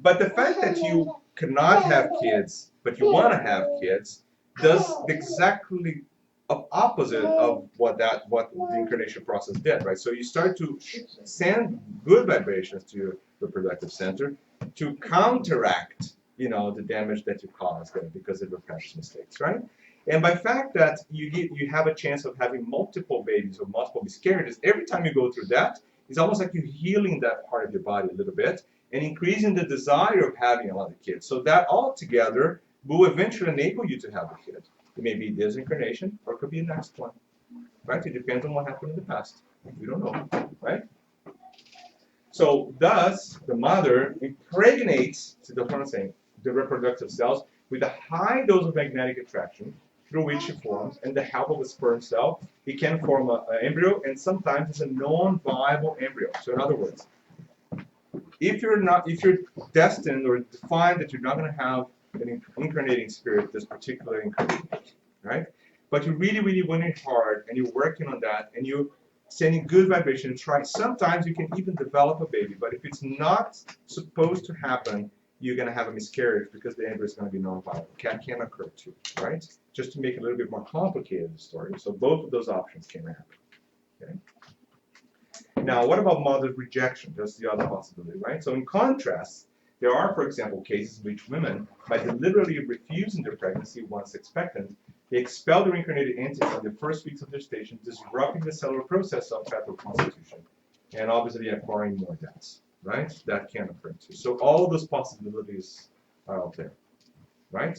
But the fact that you cannot have kids, but you want to have kids, does exactly opposite of what the incarnation process did, right? So you start to send good vibrations to your reproductive center to counteract, the damage that you caused there because of your past mistakes, right? And by fact that you have a chance of having multiple babies or multiple miscarriages, every time you go through that, it's almost like you're healing that part of your body a little bit and increasing the desire of having another kid. So that all together will eventually enable you to have a kid. It may be this incarnation, or it could be the next one, right? It depends on what happened in the past. We don't know, right? So thus, the mother impregnates, that's what I'm saying, the reproductive cells with a high dose of magnetic attraction through which it forms, and the help of a sperm cell, it can form an embryo, and sometimes it's a non-viable embryo. So in other words, if you're destined or defined that you're not going to have an incarnating spirit, this particular incarnation, right? But you're really, really winning hard, and you're working on that, and you're sending good vibration and trying. Sometimes you can even develop a baby, but if it's not supposed to happen, you're going to have a miscarriage because the embryo is going to be non-viable. Can occur too, right? Just to make it a little bit more complicated the story. So both of those options can happen. Okay. Now, what about mother rejection? That's the other possibility, right? So in contrast, there are, for example, cases in which women, by deliberately refusing their pregnancy once expectant, they expel their incarnated entity in the first weeks of gestation, disrupting the cellular process of fetal constitution, and obviously acquiring more deaths, right? That can occur too. So all those possibilities are out there, right?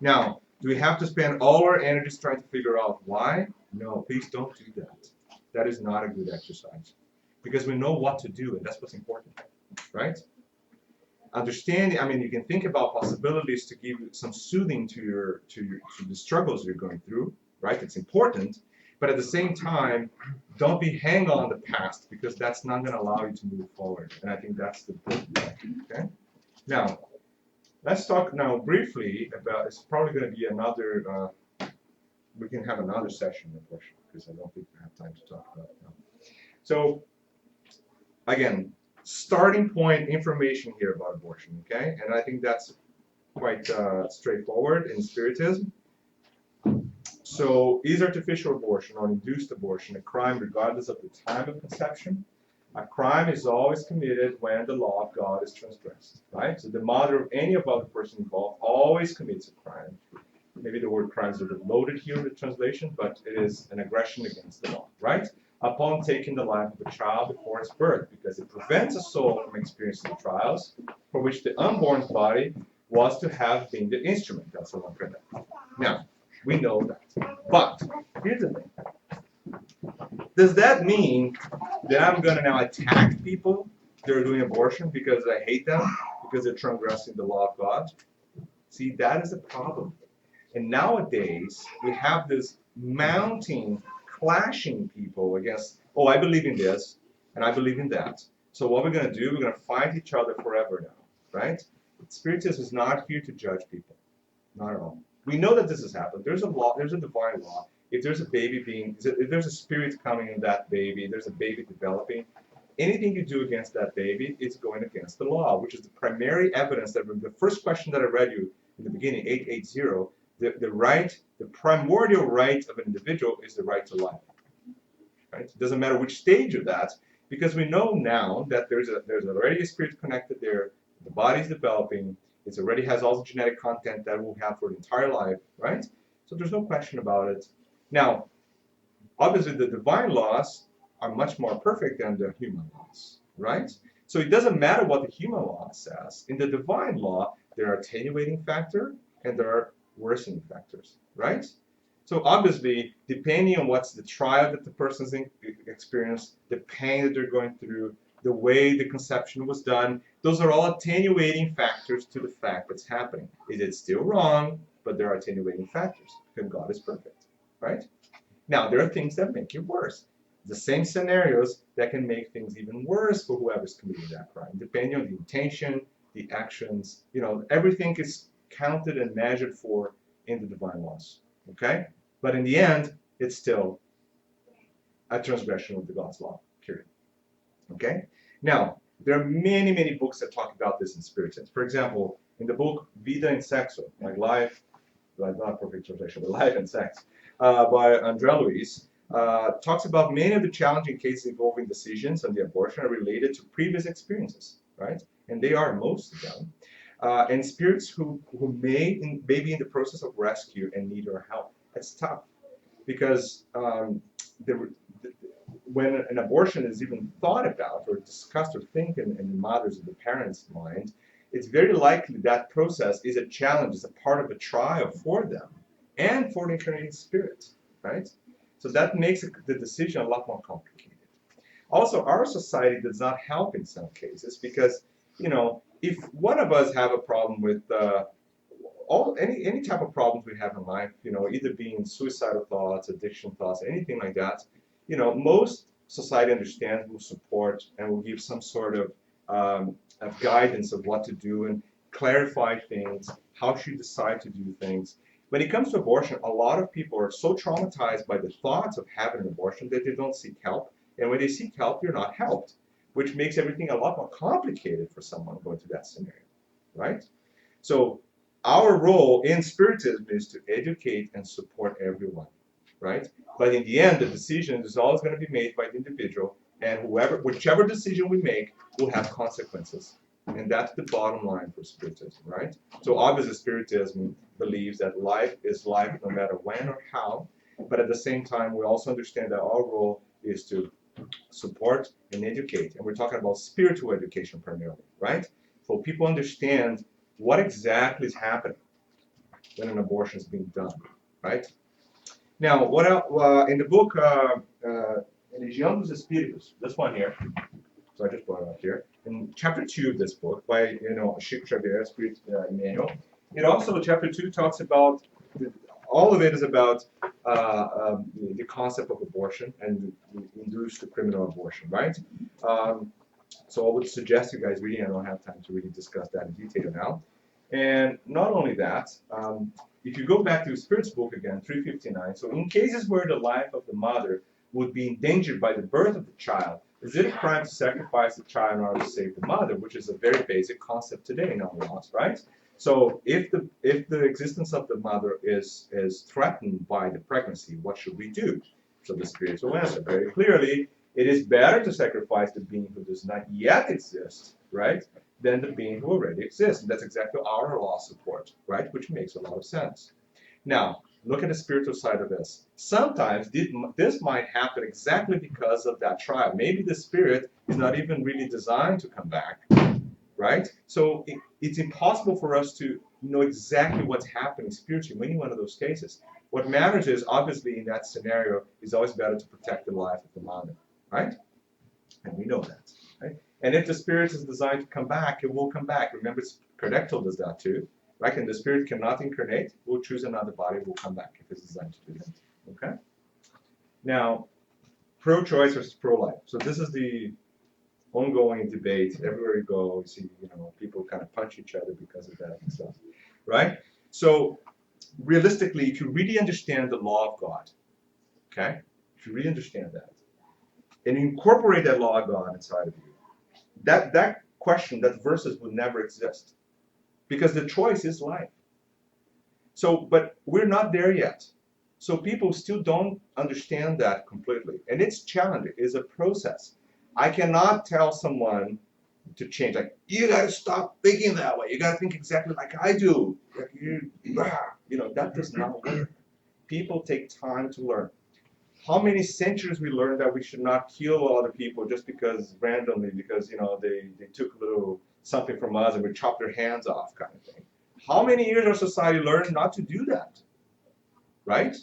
Now, do we have to spend all our energies trying to figure out why? No, please don't do that. That is not a good exercise. Because we know what to do, and that's what's important, right? Understanding, you can think about possibilities to give some soothing to the struggles you're going through, right? It's important, but at the same time, don't be hang on the past because that's not going to allow you to move forward. And I think that's the point. Okay. Now, let's talk now briefly about. It's probably going to be another. We can have another session, unfortunately, because I don't think we have time to talk about it now. So, again, starting point information here about abortion, okay? And I think that's quite straightforward in Spiritism. So, is artificial abortion or induced abortion a crime regardless of the time of conception? A crime is always committed when the law of God is transgressed, right? So the mother of any other person involved always commits a crime. Maybe the word crime is a bit loaded here in the translation, but it is an aggression against the law, right? Upon taking the life of a child before its birth, because it prevents a soul from experiencing the trials for which the unborn body was to have been the instrument. That's what I'm trying to. Now, We know that. But here's the thing. Does that mean that I'm going to now attack people that are doing abortion because I hate them, because they're transgressing the law of God? See, that is the problem. And nowadays, we have this mounting, clashing people against, oh, I believe in this, and I believe in that. So what we're going to do, we're going to fight each other forever now, right? Spiritism is not here to judge people. Not at all. We know that this has happened. There's a law, there's a divine law. If there's a baby if there's a spirit coming in that baby, there's a baby developing, anything you do against that baby, it's going against the law, which is the primary evidence that the first question that I read you in the beginning, 880, the primordial right of an individual is the right to life. Right? It doesn't matter which stage of that, because we know now that there's already a spirit connected there, the body's developing, it already has all the genetic content that we'll have for the entire life, right? So there's no question about it. Now, obviously the divine laws are much more perfect than the human laws, right? So it doesn't matter what the human law says. In the divine law, there are attenuating factors and there are worsening factors, right? So obviously, depending on what's the trial that the person's experienced, the pain that they're going through, the way the conception was done, those are all attenuating factors to the fact that's happening. Is it still wrong? But there are attenuating factors because God is perfect, right? Now, there are things that make it worse. The same scenarios that can make things even worse for whoever's committing that crime, depending on the intention, the actions, everything is counted and measured for in the divine laws, okay? But in the end, it's still a transgression of the God's law, period. Okay? Now, there are many, many books that talk about this in Spiritism. For example, in the book Vida and Sexo, like Life, well, not perfect translation, but Life and Sex, by André Luiz, talks about many of the challenging cases involving decisions on the abortion are related to previous experiences, right? And they are most of them. And spirits who may be in the process of rescue and need our help. It's tough because when an abortion is even thought about or discussed or think in the mother's or the parents' mind, it's very likely that process is a challenge, is a part of a trial for them and for the incarnated spirit, right? So that makes the decision a lot more complicated. Also, our society does not help in some cases because, if one of us have a problem with any type of problems we have in life, either being suicidal thoughts, addiction thoughts, anything like that, most society understands, will support, and will give some sort of guidance of what to do and clarify things, how should you decide to do things. When it comes to abortion, a lot of people are so traumatized by the thoughts of having an abortion that they don't seek help. And when they seek help, they're not helped, which makes everything a lot more complicated for someone going through that scenario, right? So our role in Spiritism is to educate and support everyone, right? But in the end, the decision is always going to be made by the individual, and whichever decision we make will have consequences. And that's the bottom line for Spiritism, right? So obviously Spiritism believes that life is life no matter when or how, but at the same time, we also understand that our role is to support and educate. And we're talking about spiritual education primarily, right? So people understand what exactly is happening when an abortion is being done, right? Now, what else, in the book, Religião dos Espíritos, this one here, so I just brought it up here, in chapter 2 of this book by, Chico Xavier, Spirit Emmanuel, it also, chapter 2 talks about, all of it is about the concept of abortion and the induced criminal abortion, right? So I would suggest you guys reading. I don't have time to really discuss that in detail now. And not only that, if you go back to Spirit's book again, 359, so in cases where the life of the mother would be endangered by the birth of the child, is it a crime to sacrifice the child in order to save the mother, which is a very basic concept today in our laws, right? So if the existence of the mother is threatened by the pregnancy, what should we do? So the spirits will answer very clearly, it is better to sacrifice the being who does not yet exist, right, than the being who already exists. And that's exactly what our law support, right, which makes a lot of sense. Now, look at the spiritual side of this. Sometimes this might happen exactly because of that trial. Maybe the spirit is not even really designed to come back, right? So it's impossible for us to know exactly what's happening spiritually in any one of those cases. What matters is, obviously, in that scenario, it's always better to protect the life of the mother, right? And we know that, right? And if the spirit is designed to come back, it will come back. Remember, Kardectal does that too, right? And the spirit cannot incarnate, we'll choose another body, will come back if it's designed to do that, okay? Now, pro-choice versus pro-life. So this is the ongoing debate. Everywhere you go, you see, people kind of punch each other because of that and stuff, right? So realistically, if you really understand the law of God, okay, if you really understand that, and incorporate that law of God inside of you, that question, that verses would never exist, because the choice is life. So, but we're not there yet. So people still don't understand that completely, and it's challenging. It's a process. I cannot tell someone to change. Like, you got to stop thinking that way. You got to think exactly like I do. That does not work. People take time to learn. How many centuries we learned that we should not kill other people just because randomly, because they took a little something from us and we chopped their hands off, kind of thing. How many years our society learned not to do that, right?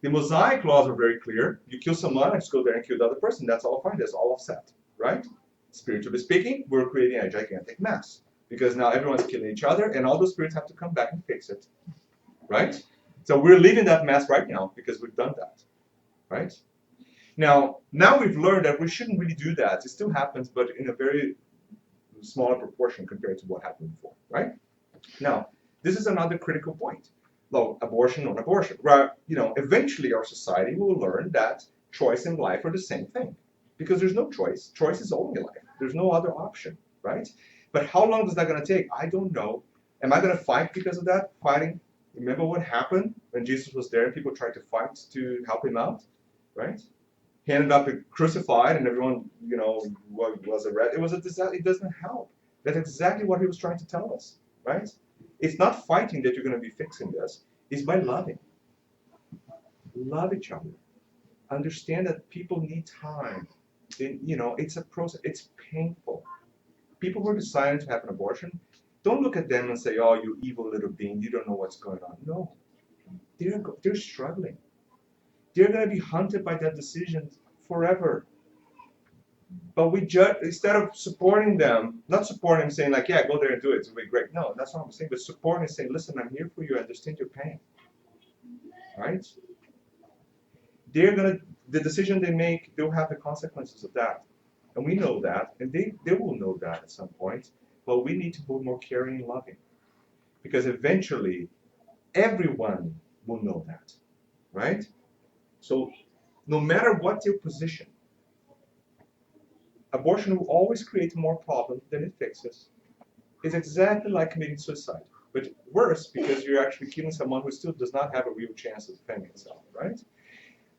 The Mosaic laws are very clear. You kill someone, just go there and kill the other person. That's all fine. That's all offset, right? Spiritually speaking, we're creating a gigantic mess because now everyone's killing each other, and all those spirits have to come back and fix it, right? So we're leaving that mess right now because we've done that, right? Now we've learned that we shouldn't really do that. It still happens, but in a very smaller proportion compared to what happened before, right? Now, this is another critical point. Well, abortion, non-abortion. Right? Eventually our society will learn that choice and life are the same thing, because there's no choice. Choice is only life. There's no other option, right? But how long is that going to take? I don't know. Am I going to fight because of that? Fighting? Remember what happened when Jesus was there and people tried to fight to help him out, right? He ended up crucified, and everyone, was arrested. It was a disaster. It doesn't help. That's exactly what he was trying to tell us, right? It's not fighting that you're going to be fixing this. It's by loving. Love each other. Understand that people need time. It's a process. It's painful. People who are deciding to have an abortion, don't look at them and say, "Oh, you evil little being, you don't know what's going on." No. They're struggling. They're going to be haunted by that decision forever. But we judge, instead of supporting them, not supporting them, saying like, "Yeah, go there and do it, it'll be great." No, that's not what I'm saying. But supporting and saying, "Listen, I'm here for you. I understand your pain." Right? The decision they make, they'll have the consequences of that. And we know that, and they will know that at some point. But we need to be more caring and loving. Because eventually, everyone will know that. Right? So, no matter what your position, abortion will always create more problems than it fixes. It's exactly like committing suicide, but worse because you're actually killing someone who still does not have a real chance of defending himself, right?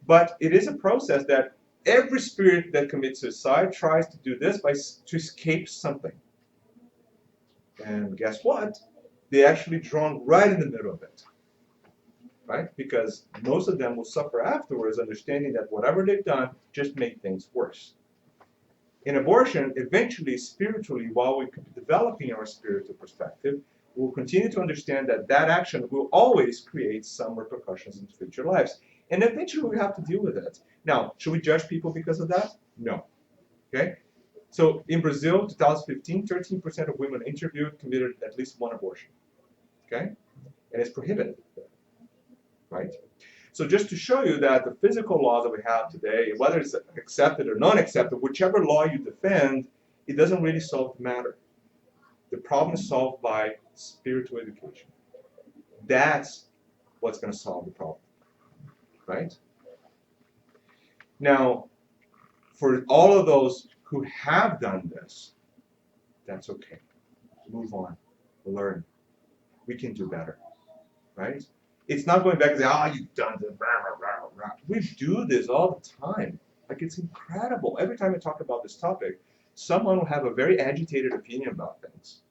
But it is a process that every spirit that commits suicide tries to do this to escape something. And guess what? They're actually drawn right in the middle of it, right? Because most of them will suffer afterwards, understanding that whatever they've done just made things worse. In abortion, eventually, spiritually, while we keep developing our spiritual perspective, we'll continue to understand that that action will always create some repercussions in future lives. And eventually, we have to deal with it. Now, should we judge people because of that? No. Okay? So in Brazil, 2015, 13% of women interviewed committed at least one abortion. Okay? And it's prohibited. Right? So just to show you that the physical laws that we have today, whether it's accepted or non-accepted, whichever law you defend, it doesn't really solve the matter. The problem is solved by spiritual education. That's what's going to solve the problem, right? Now, for all of those who have done this, that's okay. Move on, learn. We can do better, right? It's not going back and say, "Oh, you've done this." Rah, rah, rah. We do this all the time. Like, it's incredible. Every time I talk about this topic, someone will have a very agitated opinion about things,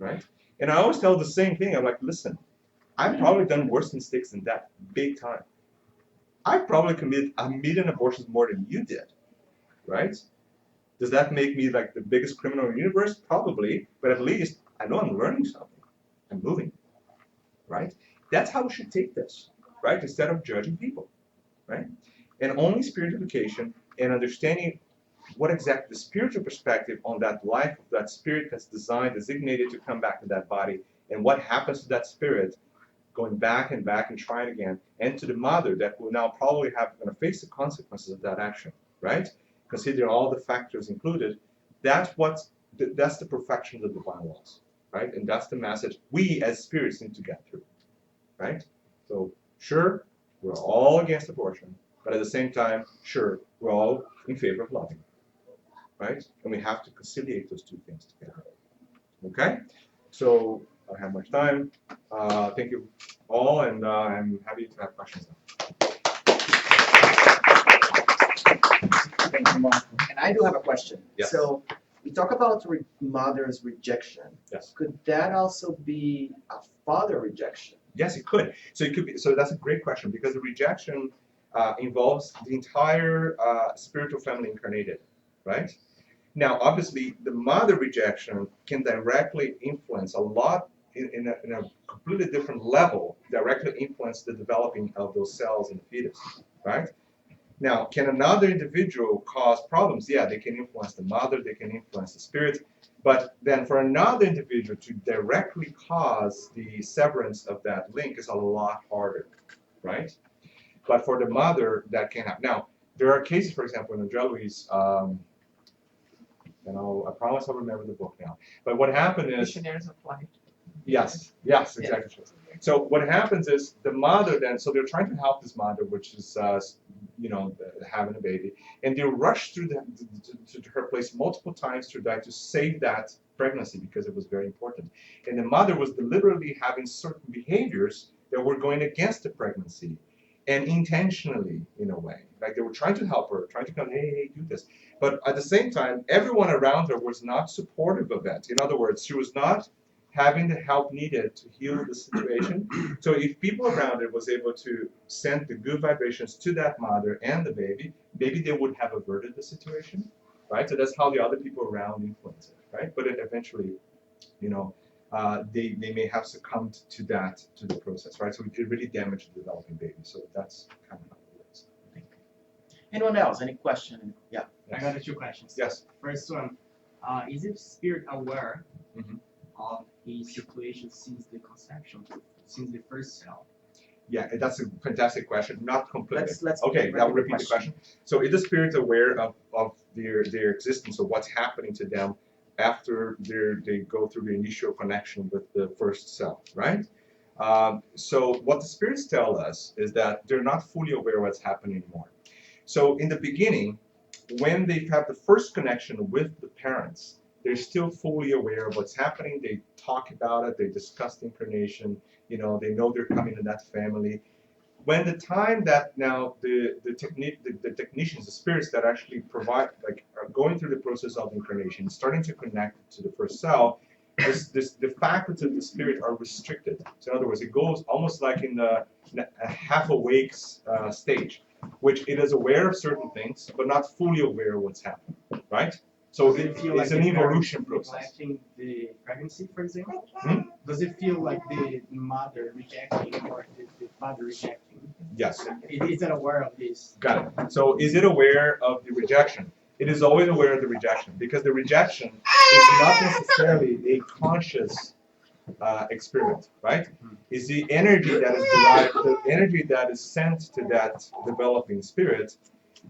right? And I always tell the same thing. I'm like, "Listen, I've probably done worse mistakes than that, big time. I probably committed 1,000,000 abortions more than you did, right? Does that make me like the biggest criminal in the universe? Probably, but at least I know I'm learning something. I'm moving, right? That's how we should take this. right? Instead of judging people, right? And only spiritual education and understanding what exactly the spiritual perspective on that life that spirit has designed, designated to come back to that body, and what happens to that spirit going back and back and trying again, and to the mother that will now probably have going to face the consequences of that action, right? Considering all the factors included, that's the perfection of the divine laws, right? And that's the message we as spirits need to get through, right? So sure, we're all against abortion, but at the same time, sure, we're all in favor of loving, right? And we have to conciliate those two things together. Okay? So I don't have much time. Thank you all, and I'm happy to have questions now. Thank you, Mark. And I do have a question. Yes. So we talk about mother's rejection. Yes. Could that also be a father rejection? Yes, it could. So it could be. So that's a great question, because the rejection involves the entire spiritual family incarnated, right? Now, obviously, the mother rejection can directly influence a lot in a completely different level, directly influence the developing of those cells in the fetus, right? Now, can another individual cause problems? Yeah, they can influence the mother, they can influence the spirit, but then for another individual to directly cause the severance of that link is a lot harder, right? But for the mother, that can happen. Now, there are cases, for example, in Magalhaes, and I promise I'll remember the book now. But what happened is, Missionaries of Light. yes, exactly. So what happens is the mother then, so they're trying to help this mother, which is, having a baby, and they rush through to her place multiple times to try to save that pregnancy because it was very important. And the mother was deliberately having certain behaviors that were going against the pregnancy, and intentionally, in a way. Like they were trying to help her, trying to come, hey, do this. But at the same time, everyone around her was not supportive of that. In other words, she was not having the help needed to heal the situation. So if people around her was able to send the good vibrations to that mother and the baby, maybe they would have averted the situation, right? So that's how the other people around influence it, right? But it eventually, they may have succumbed to the process, right? So it really damaged the developing baby. So that's kind of how it works. Anyone else? Any question? Yeah. I got two questions. Yes. First one, is it spirit aware Mhm. of a situation since the conception, since the first cell? Yeah, that's a fantastic question. Not completely. Let's Okay, repeat I'll the repeat the question. So is the spirit aware of their existence, of what's happening to them after they go through the initial connection with the first cell, right? So what the spirits tell us is that they're not fully aware of what's happening anymore. So in the beginning, when they have the first connection with the parents, they're still fully aware of what's happening. They talk about it. They discuss the incarnation. They know they're coming to that family. When the time that now the technicians, the spirits that actually provide, are going through the process of incarnation, starting to connect to the first cell, the faculties of the spirit are restricted. So in other words, it goes almost like in a half awake stage, which it is aware of certain things, but not fully aware of what's happening, right? So Does it feel it's like an the parent evolution process. neglecting the pregnancy, for example? Hmm? Does it feel like the mother rejecting or the father rejecting? Yes. Is it aware of this? Got it. So is it aware of the rejection? It is always aware of the rejection, because the rejection is not necessarily a conscious experiment, right? Is the energy that is derived, the energy that is sent to that developing spirit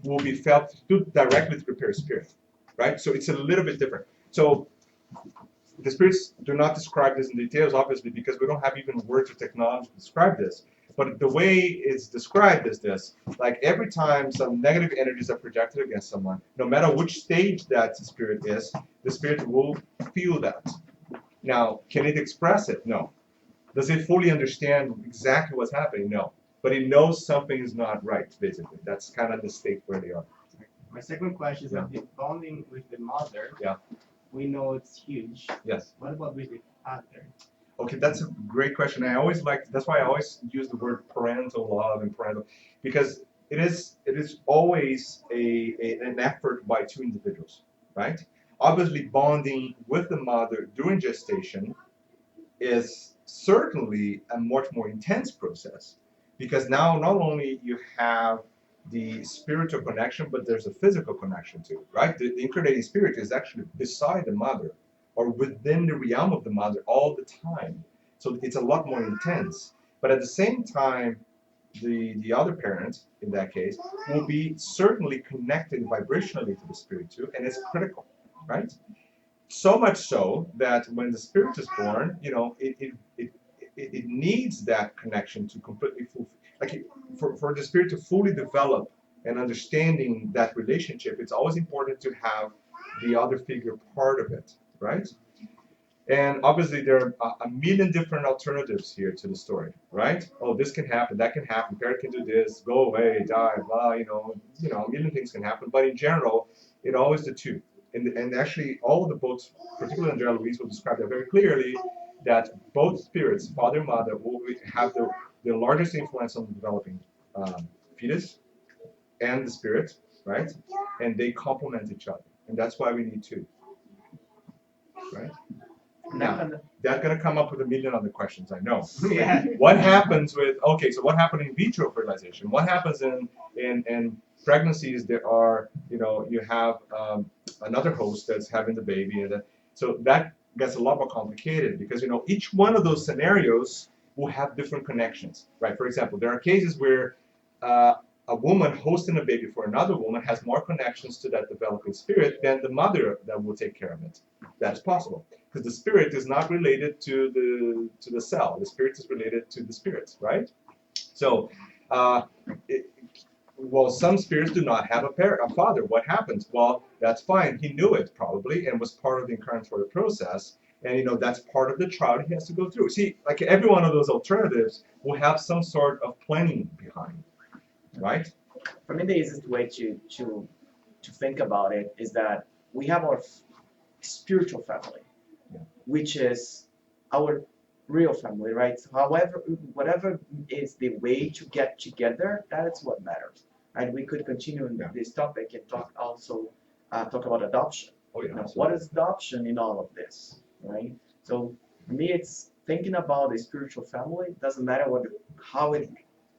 will be felt directly through the spirit, right? So it's a little bit different. So the spirits do not describe this in details, obviously, because we don't have even words or technology to describe this. But the way it's described is this: like every time some negative energies are projected against someone, no matter which stage that spirit is, the spirit will feel that. Now, can it express it? No. Does it fully understand exactly what's happening? No. But it knows something is not right, basically. That's kind of the state where they are. My second question is that the bonding with the mother, we know it's huge. Yes. What about with the father? Okay, that's a great question. That's why I always use the word parental love and parental, because it is always an effort by two individuals, right? Obviously, bonding with the mother during gestation is certainly a much more intense process, Because now not only you have the spiritual connection, but there's a physical connection too, right? The incarnating spirit is actually beside the mother or within the realm of the mother all the time. So it's a lot more intense. But at the same time, the other parent, in that case, will be certainly connected vibrationally to the spirit too, and it's critical, right? So much so that when the spirit is born, it needs that connection to completely fulfill, like for the spirit to fully develop and understanding that relationship. It's always important to have the other figure part of it, right? And obviously there are a million different alternatives here to the story, right? Oh, this can happen, that can happen, parent can do this, go away, die, blah, a million things can happen. But in general, it always the two. And actually, all of the books, particularly Andrea Louise, will describe that very clearly, that both spirits, father and mother, will have the largest influence on the developing fetus and the spirit, right? And they complement each other. And that's why we need two, right? Now, that's going to come up with a million other questions, I know. Yeah. What happens with, okay, so what happened in vitro fertilization? What happens in pregnancies that are, you have another host that's having the baby. So that gets a lot more complicated because, each one of those scenarios will have different connections, right? For example, there are cases where a woman hosting a baby for another woman has more connections to that developing spirit than the mother that will take care of it. That is possible because the spirit is not related to the cell. The spirit is related to the spirit, right? So, some spirits do not have a father. What happens? Well, that's fine. He knew it probably and was part of the incarnatory process. And that's part of the trial he has to go through. See, like every one of those alternatives will have some sort of planning behind, right? For me, the easiest way to think about it is that we have our spiritual family, which is our real family, right? So however, whatever is the way to get together, that is what matters. And we could continue in this topic and talk about adoption. Oh, yeah, What is adoption in all of this, right? So for me, it's thinking about the spiritual family. Doesn't matter how it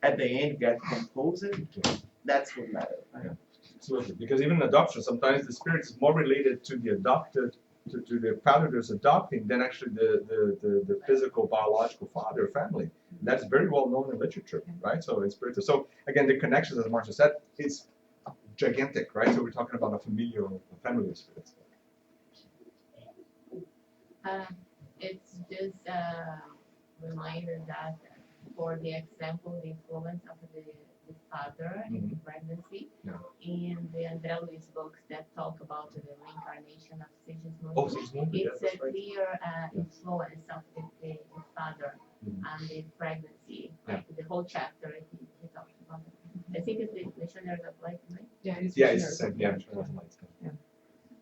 at the end gets composed. That's what matters. Right? Yeah, absolutely. Because even in adoption, sometimes the spirit is more related to the adopted, to the father that's adopting than actually the physical biological father or family. And that's very well known in literature, right? So in spiritual. So again, the connections, as Marcia said, it's gigantic, right? So we're talking about a family spirit. It's just a reminder that for the example, the influence of the father in pregnancy, in the Andrea Luiz books that talk about the reincarnation of Sigismund, it's a clear influence of the father and the pregnancy. Like the whole chapter he talks about it. I think it's the Missionaries of Light, right? Yeah, it's Missionaries of Light.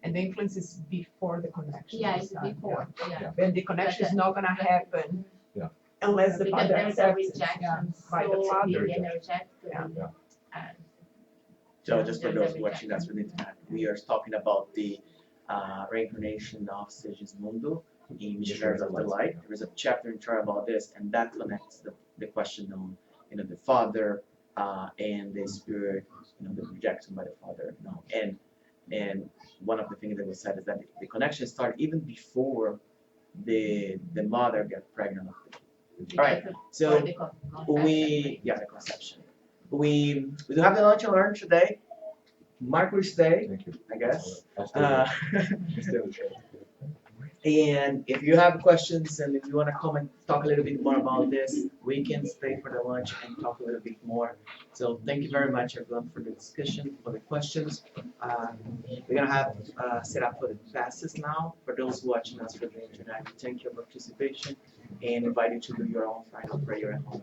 And the influence is before the connection. Yeah, it's before. Yeah. And the connection is not gonna happen unless the Because father there's a accepts it, rejection by the father. energetically. So just for those watching us with the internet, we are talking about the reincarnation of Sigismundo in Missionaries of the Light. There is a chapter in Troy about this, and that connects the question on the father and the spirit, the rejection by the father. And one of the things that was said is that the connection started even before the mother got pregnant. All right, so the conception. We do have the lunch and learn today. Mark will stay, Thank you. I guess. Stay. And if you have questions and if you want to come and talk a little bit more about this, we can stay for the lunch and talk a little bit more. So thank you very much, everyone, for the discussion, for the questions. We're going to have set up for the classes now. For those watching us for the internet, thank you for participation and invite you to do your own final prayer at home.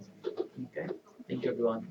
Okay? Thank you, everyone.